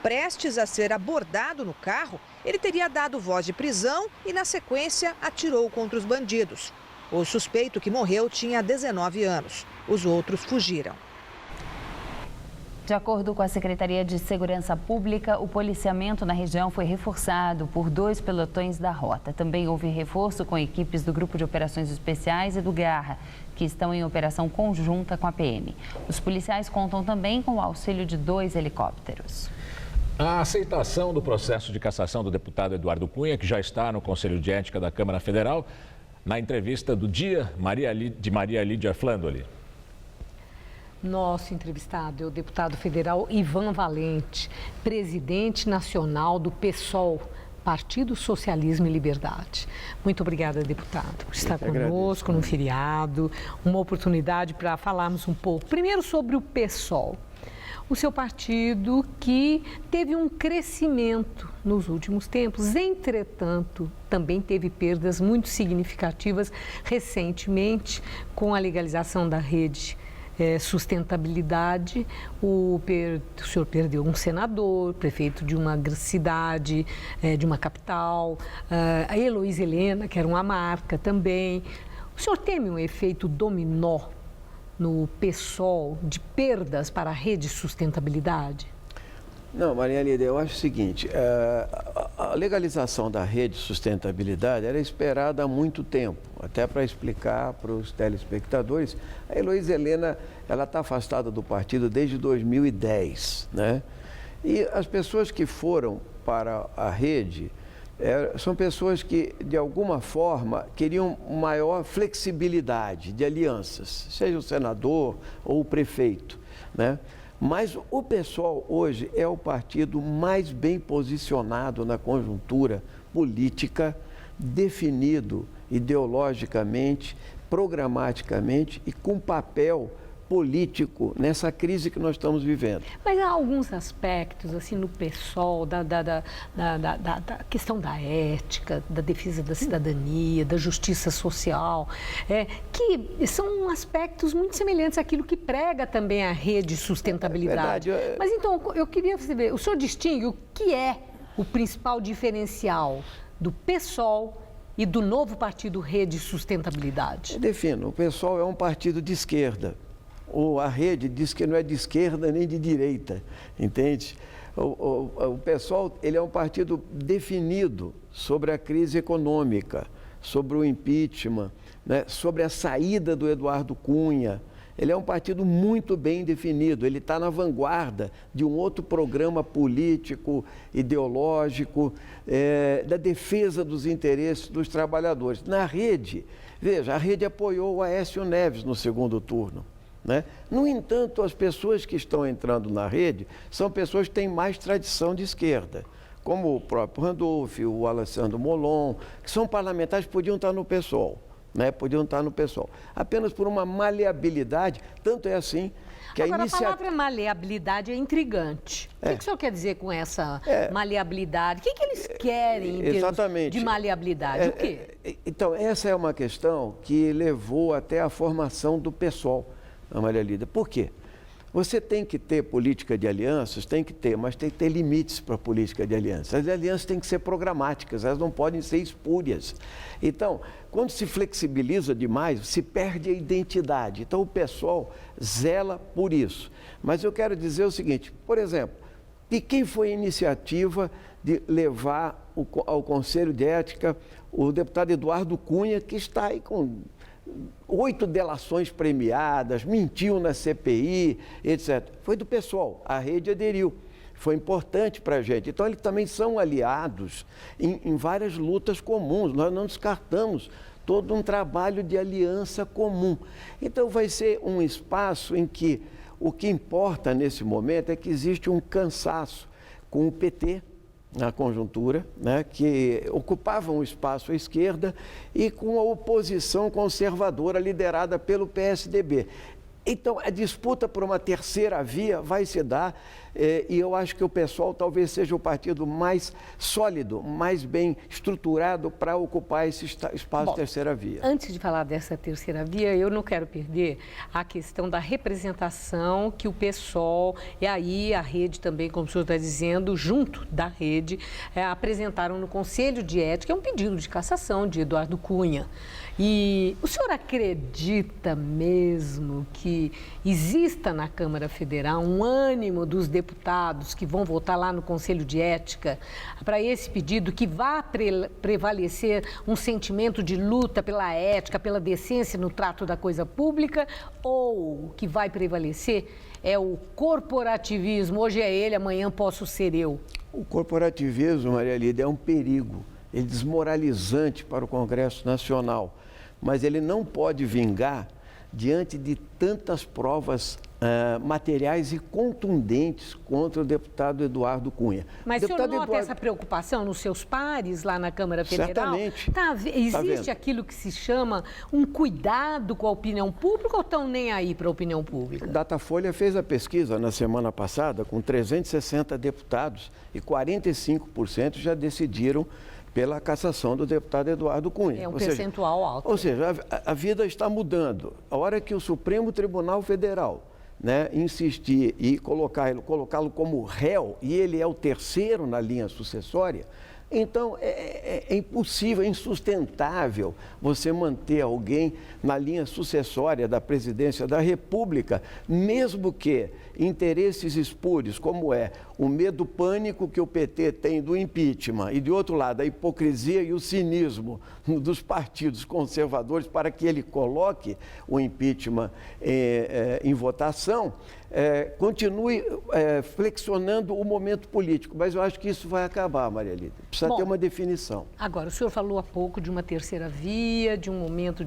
S3: Prestes a ser abordado no carro, ele teria dado voz de prisão e, na sequência, atirou contra os bandidos. O suspeito que morreu tinha 19 anos. Os outros fugiram.
S2: De acordo com a Secretaria de Segurança Pública, o policiamento na região foi reforçado por 2 pelotões da Rota. Também houve reforço com equipes do Grupo de Operações Especiais e do Garra, que estão em operação conjunta com a PM. Os policiais contam também com o auxílio de 2 helicópteros.
S1: A aceitação do processo de cassação do deputado Eduardo Cunha, que já está no Conselho de Ética da Câmara Federal, na entrevista do dia de Maria Lídia Flandoli.
S15: Nosso entrevistado é o deputado federal Ivan Valente, presidente nacional do PSOL, Partido Socialismo e Liberdade. Muito obrigada, deputado, por estar conosco no feriado, uma oportunidade para falarmos um pouco. Primeiro sobre o PSOL. O seu partido que teve um crescimento nos últimos tempos, entretanto, também teve perdas muito significativas recentemente com a legalização da rede sustentabilidade. O senhor perdeu um senador, prefeito de uma cidade, de uma capital, a Heloísa Helena, que era uma marca também. O senhor teme um efeito dominó no PSOL de perdas para a rede sustentabilidade?
S17: Não, Maria Lídia, eu acho o seguinte, a legalização da rede sustentabilidade era esperada há muito tempo, até para explicar para os telespectadores. A Heloísa Helena, ela está afastada do partido desde 2010, né? E as pessoas que foram para a rede são pessoas que, de alguma forma, queriam maior flexibilidade de alianças, seja o senador ou o prefeito, né? Mas o PSOL hoje é o partido mais bem posicionado na conjuntura política, definido ideologicamente, programaticamente e com papel político nessa crise que nós estamos vivendo.
S15: Mas há alguns aspectos, assim, no PSOL, da questão da ética, da defesa da cidadania, da justiça social, que são aspectos muito semelhantes àquilo que prega também a rede sustentabilidade. Mas então, eu queria saber, o senhor distingue o que é o principal diferencial do PSOL e do novo partido Rede Sustentabilidade?
S17: Eu defino, o PSOL é um partido de esquerda. A rede diz que não é de esquerda nem de direita, entende? O PSOL, ele é um partido definido sobre a crise econômica, sobre o impeachment, né? Sobre a saída do Eduardo Cunha. Ele é um partido muito bem definido, ele está na vanguarda de um outro programa político, ideológico, da defesa dos interesses dos trabalhadores. Na rede, veja, a rede apoiou o Aécio Neves no segundo turno, né? No entanto, as pessoas que estão entrando na rede são pessoas que têm mais tradição de esquerda, como o próprio Randolph, o Alessandro Molon, que são parlamentares que podiam estar no PSOL, né? Podiam estar no PSOL, apenas por uma maleabilidade, tanto é assim que
S15: Agora, a palavra maleabilidade é intrigante. O que o senhor quer dizer com essa maleabilidade? O que eles querem em termos de maleabilidade? O quê?
S17: Então, essa é uma questão que levou até a formação do PSOL, Maria Lídia. Por quê? Você tem que ter política de alianças, tem que ter, mas tem que ter limites para a política de alianças. As alianças têm que ser programáticas, elas não podem ser espúrias. Então, quando se flexibiliza demais, se perde a identidade. Então, o PSOL zela por isso. Mas eu quero dizer o seguinte, por exemplo, de quem foi a iniciativa de levar ao Conselho de Ética o deputado Eduardo Cunha, que está aí com 8 delações premiadas, mentiu na CPI, etc. Foi do PSOL, a rede aderiu. Foi importante para a gente. Então, eles também são aliados em várias lutas comuns. Nós não descartamos todo um trabalho de aliança comum. Então, vai ser um espaço em que o que importa nesse momento é que existe um cansaço com o PT, na conjuntura, né, que ocupavam o espaço à esquerda e com a oposição conservadora liderada pelo PSDB. Então, a disputa por uma terceira via vai se dar e eu acho que o PSOL talvez seja o partido mais sólido, mais bem estruturado para ocupar esse espaço terceira via.
S15: Antes de falar dessa terceira via, eu não quero perder a questão da representação que o PSOL e aí a rede também, como o senhor está dizendo, junto da rede, apresentaram no Conselho de Ética, é um pedido de cassação de Eduardo Cunha. E o senhor acredita mesmo que exista na Câmara Federal um ânimo dos deputados que vão votar lá no Conselho de Ética para esse pedido, que vá prevalecer um sentimento de luta pela ética, pela decência no trato da coisa pública, ou o que vai prevalecer é o corporativismo? Hoje é ele, amanhã posso ser eu.
S17: O corporativismo, Maria Lídia, é um perigo, é desmoralizante para o Congresso Nacional, mas ele não pode vingar diante de tantas provas materiais e contundentes contra o deputado Eduardo Cunha.
S15: Mas o senhor nota essa preocupação nos seus pares lá na Câmara Federal?
S17: Certamente.
S15: Existe aquilo que se chama um cuidado com a opinião pública ou estão nem aí para a opinião pública?
S17: O Datafolha fez a pesquisa na semana passada com 360 deputados e 45% já decidiram pela cassação do deputado Eduardo Cunha.
S15: É um percentual alto.
S17: Ou seja, a vida está mudando. A hora que o Supremo Tribunal Federal, né, insistir e colocá-lo como réu, e ele é o terceiro na linha sucessória, então é impossível, é insustentável você manter alguém na linha sucessória da presidência da República, mesmo que interesses espúrios, como é o medo pânico que o PT tem do impeachment e, de outro lado, a hipocrisia e o cinismo dos partidos conservadores para que ele coloque o impeachment em votação, continue flexionando o momento político. Mas eu acho que isso vai acabar, Maria Lídia. Precisa ter uma definição.
S15: Agora, o senhor falou há pouco de uma terceira via, de um momento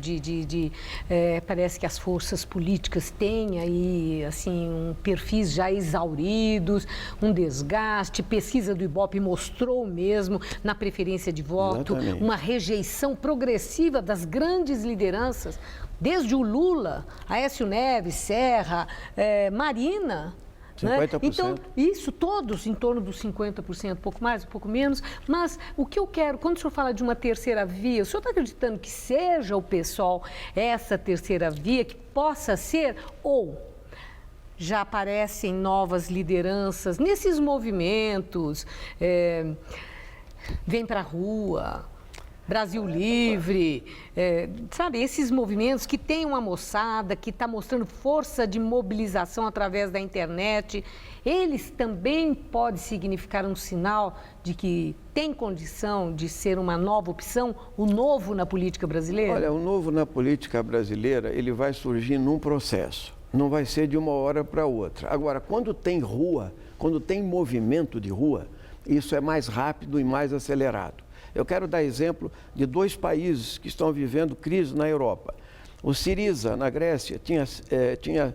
S15: parece que as forças políticas têm aí, assim, perfis já exauridos, um desgaste. Pesquisa do Ibope mostrou mesmo na preferência de voto. Exatamente. Uma rejeição progressiva das grandes lideranças, desde o Lula, Aécio Neves, Serra, Marina.
S17: 50%.
S15: Né? Então, isso, todos em torno dos 50%, pouco mais, um pouco menos. Mas o que eu quero, quando o senhor fala de uma terceira via, o senhor está acreditando que seja o PSOL essa terceira via, que possa ser, ou já aparecem novas lideranças nesses movimentos, Vem pra Rua, Brasil Livre, sabe, esses movimentos que tem uma moçada, que está mostrando força de mobilização através da internet, eles também podem significar um sinal de que tem condição de ser uma nova opção, o novo na política brasileira?
S17: Olha, o novo na política brasileira, ele vai surgir num processo, não vai ser de uma hora para outra. Agora, quando tem rua, quando tem movimento de rua, isso é mais rápido e mais acelerado. Eu quero dar exemplo de dois países que estão vivendo crise na Europa. O Syriza, na Grécia, tinha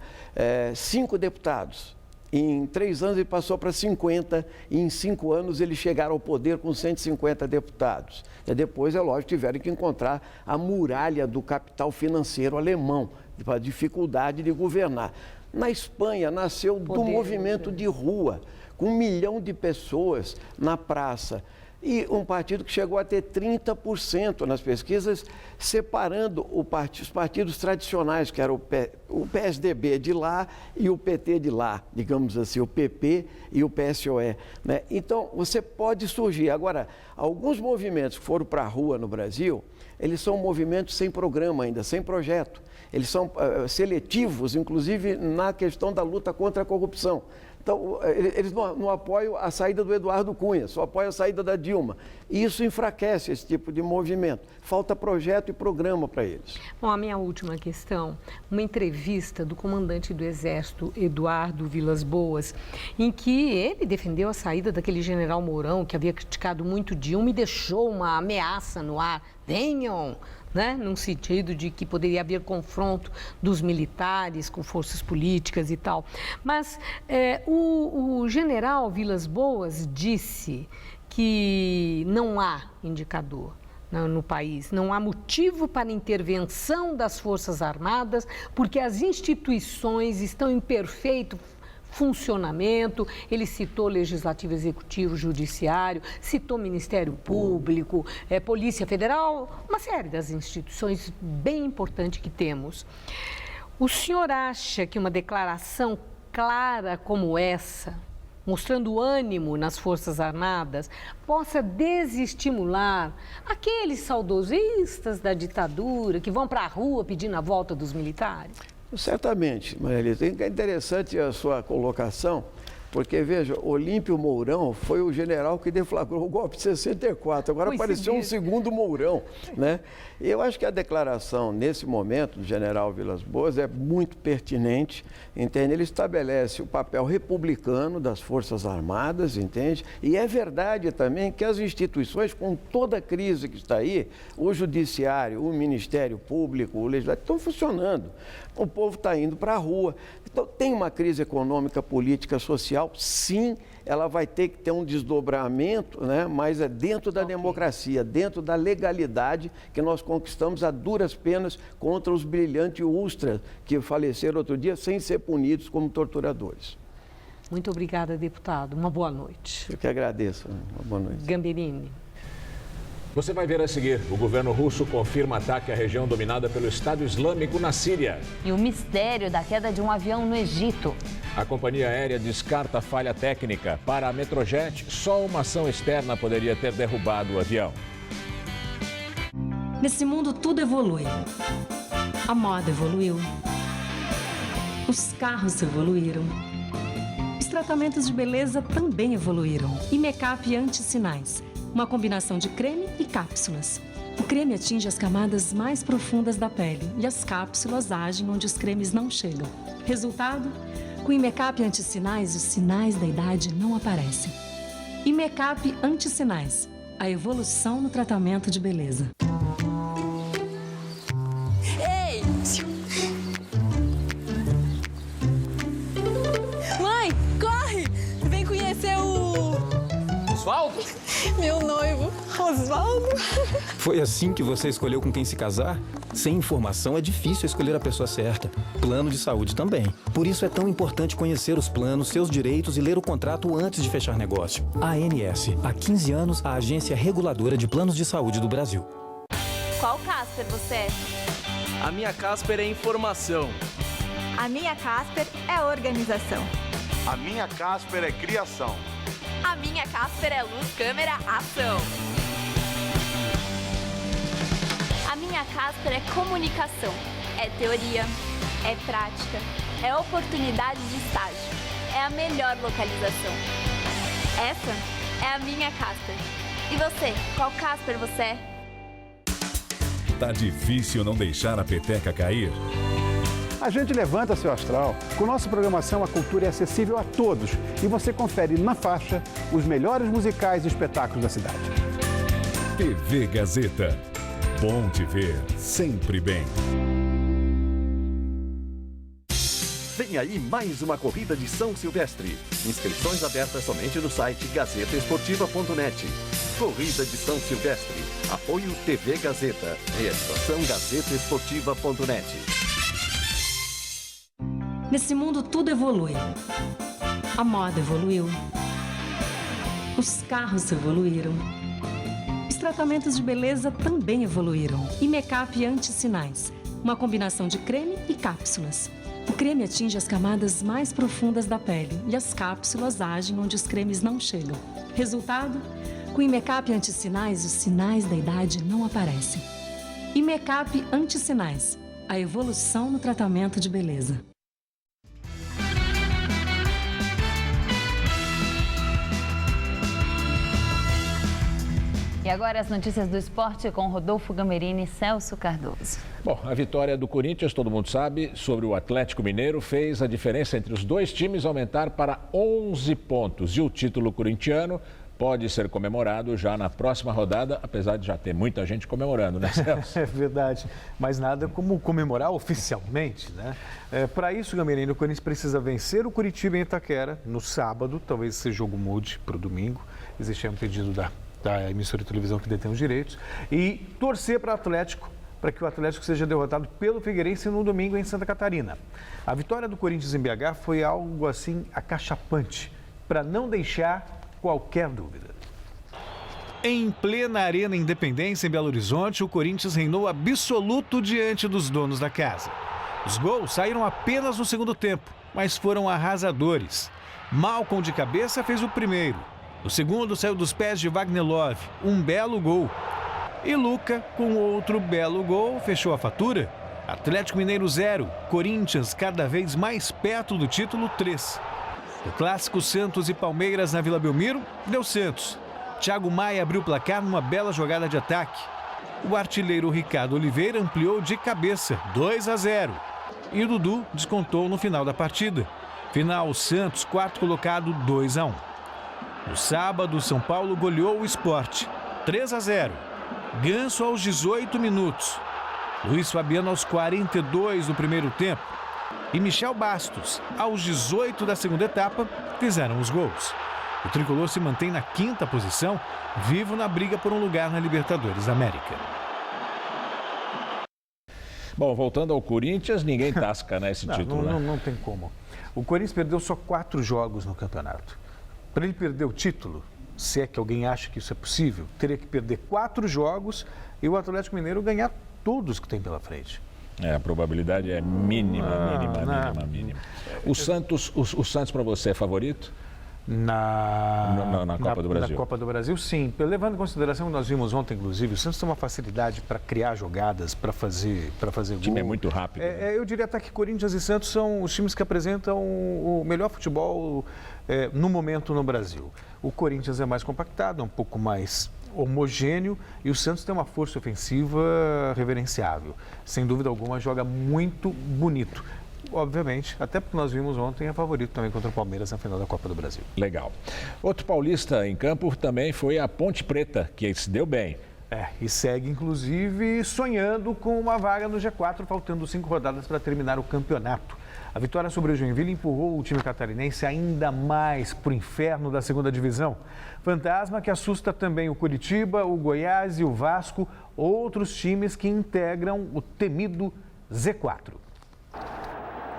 S17: 5 deputados. Em 3 anos ele passou para 50 e em 5 anos eles chegaram ao poder com 150 deputados. E depois, é lógico, tiveram que encontrar a muralha do capital financeiro alemão, a dificuldade de governar. Na Espanha, nasceu do movimento de rua, com 1 milhão de pessoas na praça. E um partido que chegou a ter 30% nas pesquisas, separando os partidos tradicionais, que era o PSDB de lá e o PT de lá, digamos assim, o PP e o PSOE. Né? Então, você pode surgir. Agora, alguns movimentos que foram para a rua no Brasil, eles são movimentos sem programa ainda, sem projeto. Eles são seletivos, inclusive na questão da luta contra a corrupção. Então, eles não apoiam a saída do Eduardo Cunha, só apoiam a saída da Dilma. E isso enfraquece esse tipo de movimento. Falta projeto e programa para eles.
S15: Bom, a minha última questão, uma entrevista do comandante do Exército, Eduardo Vilas Boas, em que ele defendeu a saída daquele general Mourão, que havia criticado muito Dilma e deixou uma ameaça no ar. Venham! Né? Num sentido de que poderia haver confronto dos militares com forças políticas e tal. Mas o general Vilas Boas disse que não há indicador no país, não há motivo para intervenção das Forças Armadas, porque as instituições estão em perfeito funcionamento. Ele citou Legislativo, Executivo, Judiciário, citou Ministério Público, Polícia Federal, uma série das instituições bem importantes que temos. O senhor acha que uma declaração clara como essa, mostrando ânimo nas Forças Armadas, possa desestimular aqueles saudosistas da ditadura que vão para a rua pedindo a volta dos militares?
S17: Certamente, Maria Elisa. É interessante a sua colocação, porque, veja, Olímpio Mourão foi o general que deflagrou o golpe de 64. Agora apareceu um segundo Mourão, né? E eu acho que a declaração, nesse momento, do general Vilas Boas é muito pertinente, entende? Ele estabelece o papel republicano das Forças Armadas, entende? E é verdade também que as instituições, com toda a crise que está aí, o Judiciário, o Ministério Público, o Legislativo, estão funcionando. O povo está indo para a rua. Então, tem uma crise econômica, política, social, sim, ela vai ter que ter um desdobramento, né? Mas é dentro da democracia, dentro da legalidade que nós conquistamos a duras penas contra os brilhantes Ustra, que faleceram outro dia sem ser punidos como torturadores.
S15: Muito obrigada, deputado. Uma boa noite.
S17: Eu que agradeço. Uma boa noite.
S15: Gamberini.
S1: Você vai ver a seguir. O governo russo confirma ataque à região dominada pelo Estado Islâmico na Síria.
S2: E o mistério da queda de um avião no Egito.
S1: A companhia aérea descarta falha técnica. Para a Metrojet, só uma ação externa poderia ter derrubado o avião.
S10: Nesse mundo tudo evolui. A moda evoluiu. Os carros evoluíram. Os tratamentos de beleza também evoluíram. E make-up anti-sinais. Uma combinação de creme e cápsulas. O creme atinge as camadas mais profundas da pele e as cápsulas agem onde os cremes não chegam. Resultado? Com o Imecap anti-sinais, os sinais da idade não aparecem. Imecap anti-sinais. A evolução no tratamento de beleza.
S18: Ei! Mãe, corre! Vem conhecer o...
S19: Osvaldo?
S18: Meu noivo, Osvaldo.
S19: Foi assim que você escolheu com quem se casar? Sem informação é difícil escolher a pessoa certa. Plano de saúde também. Por isso é tão importante conhecer os planos, seus direitos e ler o contrato antes de fechar negócio. ANS, há 15 anos, a agência reguladora de planos de saúde do Brasil.
S20: Qual Casper você é?
S19: A minha Casper é informação.
S20: A minha Casper é organização.
S21: A minha Casper é criação.
S20: A minha Casper é luz, câmera, ação. A minha Casper é comunicação. É teoria, é prática, é oportunidade de estágio. É a melhor localização. Essa é a minha Casper. E você, qual Casper você é?
S26: Tá difícil não deixar a peteca cair?
S27: A gente levanta seu astral. Com nossa programação, a cultura é acessível a todos e você confere na faixa os melhores musicais e espetáculos da cidade.
S26: TV Gazeta. Bom te ver, sempre bem.
S28: Vem aí mais uma corrida de São Silvestre. Inscrições abertas somente no site gazetaesportiva.net. Corrida de São Silvestre. Apoio TV Gazeta. Realização gazetaesportiva.net.
S10: Nesse mundo tudo evolui. A moda evoluiu. Os carros evoluíram. Os tratamentos de beleza também evoluíram. E make-up anti-sinais. Uma combinação de creme e cápsulas. O creme atinge as camadas mais profundas da pele e as cápsulas agem onde os cremes não chegam. Resultado? Com o Imecap anti-sinais, os sinais da idade não aparecem. Imecap anti-sinais. A evolução no tratamento de beleza.
S2: E agora as notícias do esporte com Rodolfo Gamberini e Celso Cardoso.
S1: Bom, a vitória do Corinthians, todo mundo sabe, sobre o Atlético Mineiro fez a diferença entre os dois times aumentar para 11 pontos. E o título corintiano pode ser comemorado já na próxima rodada, apesar de já ter muita gente comemorando, né, Celso?
S5: É verdade, mas nada como comemorar oficialmente, né? Para isso, Gameirinho, o Corinthians precisa vencer o Curitiba em Itaquera no sábado, talvez esse jogo mude para o domingo, existe um pedido da emissora de televisão que detém os direitos, e torcer para o Atlético, para que o Atlético seja derrotado pelo Figueirense no domingo em Santa Catarina. A vitória do Corinthians em BH foi algo assim acachapante, para não deixar qualquer dúvida. Em plena Arena Independência, em Belo Horizonte, o Corinthians reinou absoluto diante dos donos da casa. Os gols saíram apenas no segundo tempo, mas foram arrasadores. Malcom de cabeça fez o primeiro. O segundo saiu dos pés de Wagner Love, um belo gol. E Luca, com outro belo gol, fechou a fatura. Atlético Mineiro 0, Corinthians cada vez mais perto do título 3. O clássico Santos e Palmeiras na Vila Belmiro deu Santos. Thiago Maia abriu o placar numa bela jogada de ataque. O artilheiro Ricardo Oliveira ampliou de cabeça, 2-0. E o Dudu descontou no final da partida. Final Santos, quarto colocado, 2-1. No sábado, o São Paulo goleou o Sport, 3-0. Ganso aos 18 minutos. Luiz Fabiano aos 42 do primeiro tempo. E Michel Bastos, aos 18 da segunda etapa, fizeram os gols. O tricolor se mantém na quinta posição, vivo na briga por um lugar na Libertadores da América.
S1: Bom, voltando ao Corinthians, ninguém tasca nesse título, né?
S5: Não tem como. O Corinthians perdeu só 4 jogos no campeonato. Para ele perder o título, se é que alguém acha que isso é possível, teria que perder 4 jogos e o Atlético Mineiro ganhar todos que tem pela frente.
S1: A probabilidade é mínima. O Santos para você é favorito? Na Copa do Brasil.
S5: Na Copa do Brasil, sim. Levando em consideração que nós vimos ontem, inclusive, o Santos tem uma facilidade para criar jogadas, para fazer gol.
S1: O time é muito rápido.
S5: Eu diria até que Corinthians e Santos são os times que apresentam o melhor futebol no momento no Brasil. O Corinthians é mais compactado, é um pouco mais homogêneo e o Santos tem uma força ofensiva reverenciável. Sem dúvida alguma, joga muito bonito. Obviamente, até porque nós vimos ontem, é favorito também contra o Palmeiras na final da Copa do Brasil.
S1: Legal. Outro paulista em campo também foi a Ponte Preta, que se deu bem.
S5: E segue, inclusive, sonhando com uma vaga no G4, faltando 5 rodadas para terminar o campeonato. A vitória sobre o Joinville empurrou o time catarinense ainda mais para o inferno da segunda divisão. Fantasma que assusta também o Curitiba, o Goiás e o Vasco, outros times que integram o temido Z4.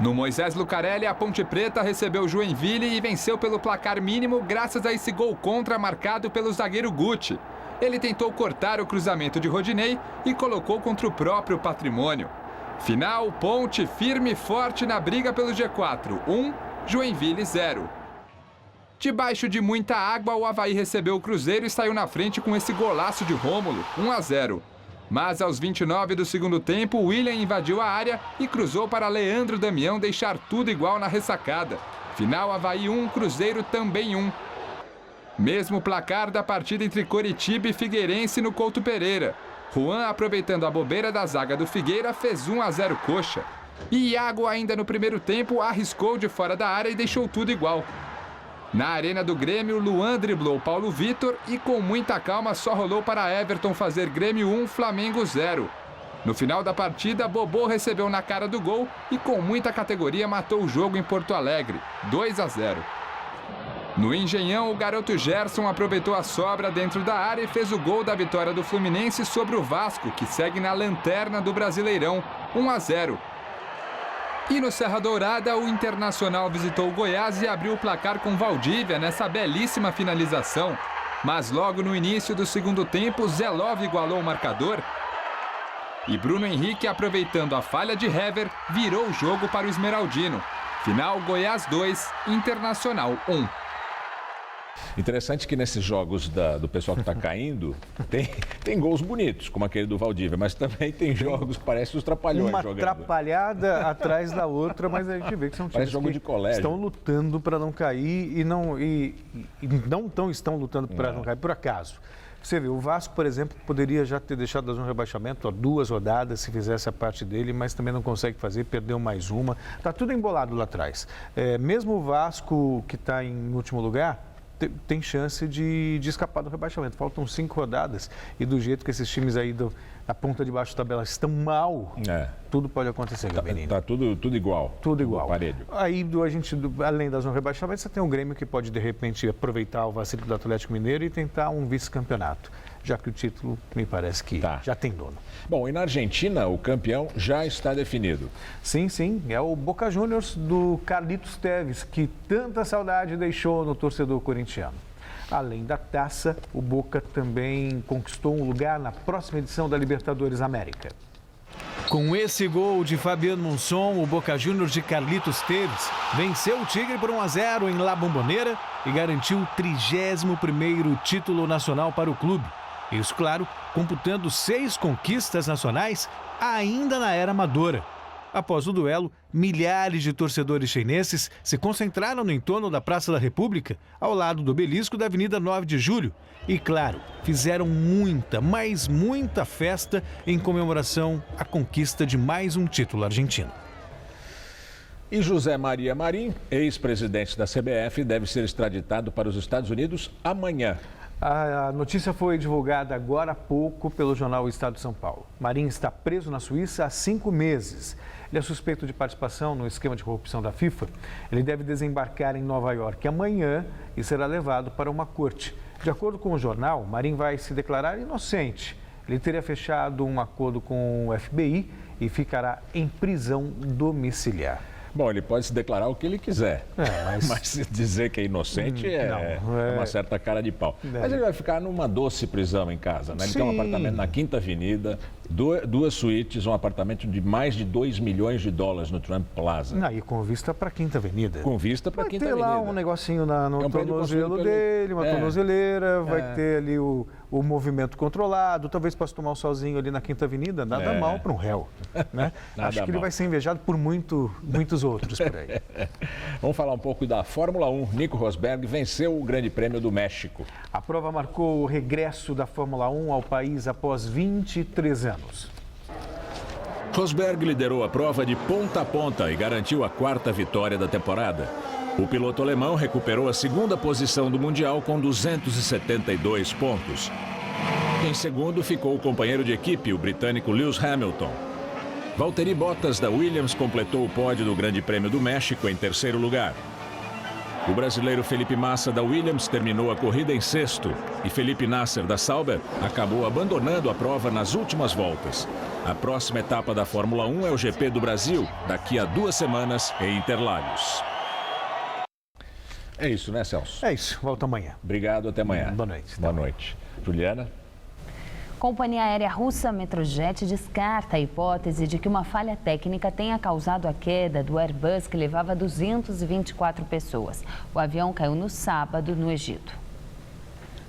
S6: No Moisés Lucarelli, a Ponte Preta recebeu o Joinville e venceu pelo placar mínimo graças a esse gol contra marcado pelo zagueiro Guti. Ele tentou cortar o cruzamento de Rodinei e colocou contra o próprio Patrimônio. Final, Ponte firme e forte na briga pelo G4, 1, Joinville 0. Debaixo de muita água, o Avaí recebeu o Cruzeiro e saiu na frente com esse golaço de Rômulo, 1-0. Mas aos 29 do segundo tempo, o William invadiu a área e cruzou para Leandro Damião deixar tudo igual na ressacada. Final, Avaí 1, Cruzeiro também 1. Mesmo placar da partida entre Coritiba e Figueirense no Couto Pereira. Juan, aproveitando a bobeira da zaga do Figueira, fez 1-0 Coxa. E Iago, ainda no primeiro tempo, arriscou de fora da área e deixou tudo igual. Na arena do Grêmio, Luan driblou Paulo Vitor e com muita calma só rolou para Everton fazer Grêmio 1, Flamengo 0. No final da partida, Bobô recebeu na cara do gol e com muita categoria matou o jogo em Porto Alegre, 2-0. No Engenhão, o garoto Gerson aproveitou a sobra dentro da área e fez o gol da vitória do Fluminense sobre o Vasco, que segue na lanterna do Brasileirão, 1-0. E no Serra Dourada, o Internacional visitou o Goiás e abriu o placar com Valdívia nessa belíssima finalização. Mas logo no início do segundo tempo, Zé Love igualou o marcador. E Bruno Henrique, aproveitando a falha de Hever, virou o jogo para o Esmeraldino. Final, Goiás 2, Internacional 1.
S1: Interessante que nesses jogos do pessoal que está caindo, tem gols bonitos, como aquele do Valdívia, mas também tem jogos, parece os trapalhões
S5: uma
S1: jogando.
S5: Uma atrapalhada atrás da outra, mas a gente vê que são times
S1: jogo
S5: que
S1: de colégio.
S5: Estão lutando para não cair e não estão lutando para não cair por acaso. Você vê, o Vasco, por exemplo, poderia já ter deixado um rebaixamento a 2 rodadas se fizesse a parte dele, mas também não consegue fazer, perdeu mais uma. Está tudo embolado lá atrás. Mesmo o Vasco, que está em último lugar, tem chance de escapar do rebaixamento. Faltam 5 rodadas e do jeito que esses times aí da ponta de baixo da tabela estão mal, tudo pode acontecer, Gabriel.
S1: Tá tudo igual.
S5: Tudo igual.
S1: Parelho.
S5: Aí, além das não rebaixamentos, você tem o Grêmio que pode, de repente, aproveitar o vacilo do Atlético Mineiro e tentar um vice-campeonato, já que o título me parece que já tem dono.
S1: Bom, e na Argentina, o campeão já está definido.
S5: Sim, é o Boca Juniors do Carlitos Tevez, que tanta saudade deixou no torcedor corintiano. Além da taça, o Boca também conquistou um lugar na próxima edição da Libertadores América. Com esse gol de Fabiano Monzon, o Boca Juniors de Carlitos Tevez venceu o Tigre por 1-0 em La Bombonera e garantiu o 31º título nacional para o clube. Isso, claro, computando 6 conquistas nacionais ainda na era amadora. Após o duelo, milhares de torcedores chineses se concentraram no entorno da Praça da República, ao lado do obelisco da Avenida 9 de Julho. E, claro, fizeram muita, mas muita festa em comemoração à conquista de mais um título argentino.
S1: E José Maria Marim, ex-presidente da CBF, deve ser extraditado para os Estados Unidos amanhã.
S5: A notícia foi divulgada agora há pouco pelo jornal O Estado de São Paulo. Marim está preso na Suíça há 5 meses. Ele é suspeito de participação no esquema de corrupção da FIFA. Ele deve desembarcar em Nova York amanhã e será levado para uma corte. De acordo com o jornal, Marim vai se declarar inocente. Ele teria fechado um acordo com o FBI e ficará em prisão domiciliar.
S1: Bom, ele pode se declarar o que ele quiser, mas dizer que é inocente é uma certa cara de pau. Mas ele vai ficar numa doce prisão em casa, né? Ele tem um apartamento na Quinta Avenida, 2 suítes, um apartamento de mais de $2 milhões no Trump Plaza.
S5: E com vista para a Quinta Avenida.
S1: Com vista para a Quinta Avenida.
S5: Vai ter lá um negocinho no tornozelo dele, uma tornozeleira, vai ter ali o movimento controlado, talvez possa tomar um solzinho ali na Quinta Avenida, nada mal para um réu, né? Acho que ele vai ser invejado por muitos outros por aí.
S1: Vamos falar um pouco da Fórmula 1. Nico Rosberg venceu o Grande Prêmio do México.
S5: A prova marcou o regresso da Fórmula 1 ao país após 23 anos.
S1: Rosberg liderou a prova de ponta a ponta e garantiu a 4ª vitória da temporada. O piloto alemão recuperou a 2ª posição do Mundial com 272 pontos. Em segundo ficou o companheiro de equipe, o britânico Lewis Hamilton. Valtteri Bottas da Williams completou o pódio do Grande Prêmio do México em 3º lugar. O brasileiro Felipe Massa da Williams terminou a corrida em 6º e Felipe Nasser da Sauber acabou abandonando a prova nas últimas voltas. A próxima etapa da Fórmula 1 é o GP do Brasil, daqui a 2 semanas em Interlagos. É isso, né, Celso?
S5: É isso, volta amanhã.
S1: Obrigado, até amanhã.
S5: Boa noite.
S1: Boa noite. Juliana?
S2: Companhia aérea russa Metrojet descarta a hipótese de que uma falha técnica tenha causado a queda do Airbus que levava 224 pessoas. O avião caiu no sábado no Egito.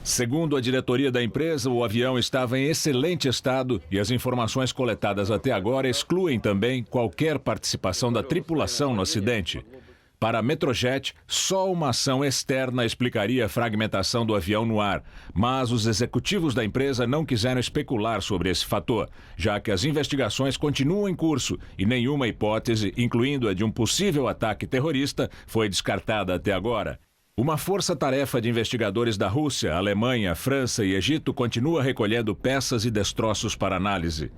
S1: Segundo a diretoria da empresa, o avião estava em excelente estado e as informações coletadas até agora excluem também qualquer participação da tripulação no acidente. Para a Metrojet, só uma ação externa explicaria a fragmentação do avião no ar, mas os executivos da empresa não quiseram especular sobre esse fator, já que as investigações continuam em curso e nenhuma hipótese, incluindo a de um possível ataque terrorista, foi descartada até agora. Uma força-tarefa de investigadores da Rússia, Alemanha, França e Egito continua recolhendo peças e destroços para análise.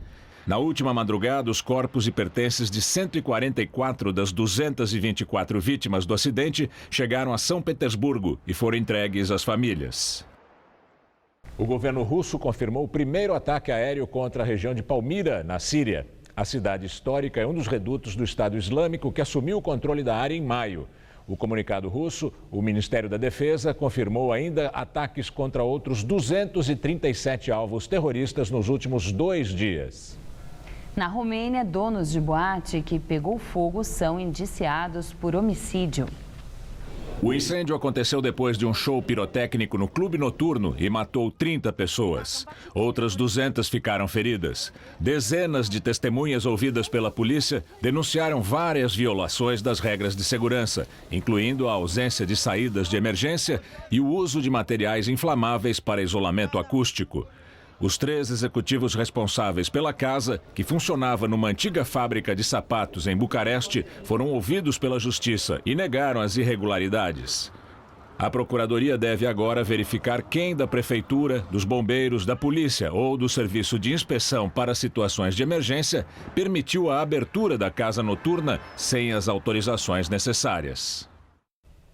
S1: Na última madrugada, os corpos e pertences de 144 das 224 vítimas do acidente chegaram a São Petersburgo e foram entregues às famílias. O governo russo confirmou o primeiro ataque aéreo contra a região de Palmira, na Síria. A cidade histórica é um dos redutos do Estado Islâmico que assumiu o controle da área em maio. O comunicado russo, o Ministério da Defesa, confirmou ainda ataques contra outros 237 alvos terroristas nos últimos 2 dias.
S2: Na Romênia, donos de boate que pegou fogo são indiciados por homicídio.
S1: O incêndio aconteceu depois de um show pirotécnico no clube noturno e matou 30 pessoas. Outras 200 ficaram feridas. Dezenas de testemunhas ouvidas pela polícia denunciaram várias violações das regras de segurança, incluindo a ausência de saídas de emergência e o uso de materiais inflamáveis para isolamento acústico. Os 3 executivos responsáveis pela casa, que funcionava numa antiga fábrica de sapatos em Bucareste, foram ouvidos pela justiça e negaram as irregularidades. A Procuradoria deve agora verificar quem da Prefeitura, dos bombeiros, da polícia ou do Serviço de Inspeção para Situações de Emergência permitiu a abertura da casa noturna sem as autorizações necessárias.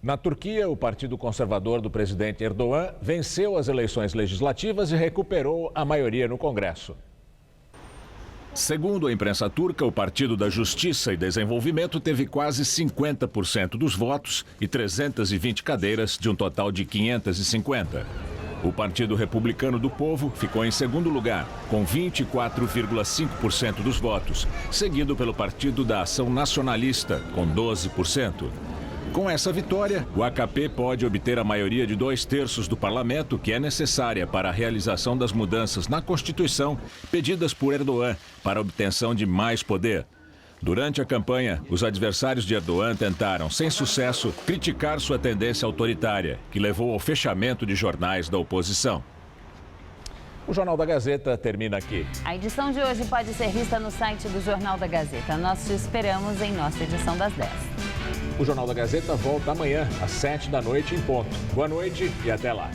S1: Na Turquia, o Partido Conservador do presidente Erdogan venceu as eleições legislativas e recuperou a maioria no Congresso. Segundo a imprensa turca, o Partido da Justiça e Desenvolvimento teve quase 50% dos votos e 320 cadeiras de um total de 550. O Partido Republicano do Povo ficou em segundo lugar, com 24,5% dos votos, seguido pelo Partido da Ação Nacionalista, com 12%. Com essa vitória, o AKP pode obter a maioria de 2/3 do parlamento que é necessária para a realização das mudanças na Constituição pedidas por Erdogan para a obtenção de mais poder. Durante a campanha, os adversários de Erdogan tentaram, sem sucesso, criticar sua tendência autoritária, que levou ao fechamento de jornais da oposição. O Jornal da Gazeta termina aqui.
S2: A edição de hoje pode ser vista no site do Jornal da Gazeta. Nós te esperamos em nossa edição das 10.
S1: O Jornal da Gazeta volta amanhã, às 7h em ponto. Boa noite e até lá.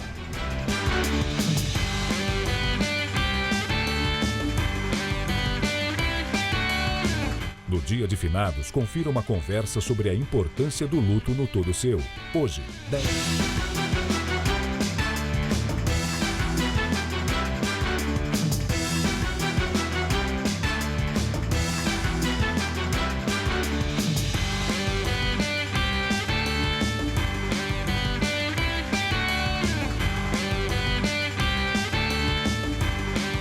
S26: No Dia de Finados, confira uma conversa sobre a importância do luto no todo seu. Hoje, 10.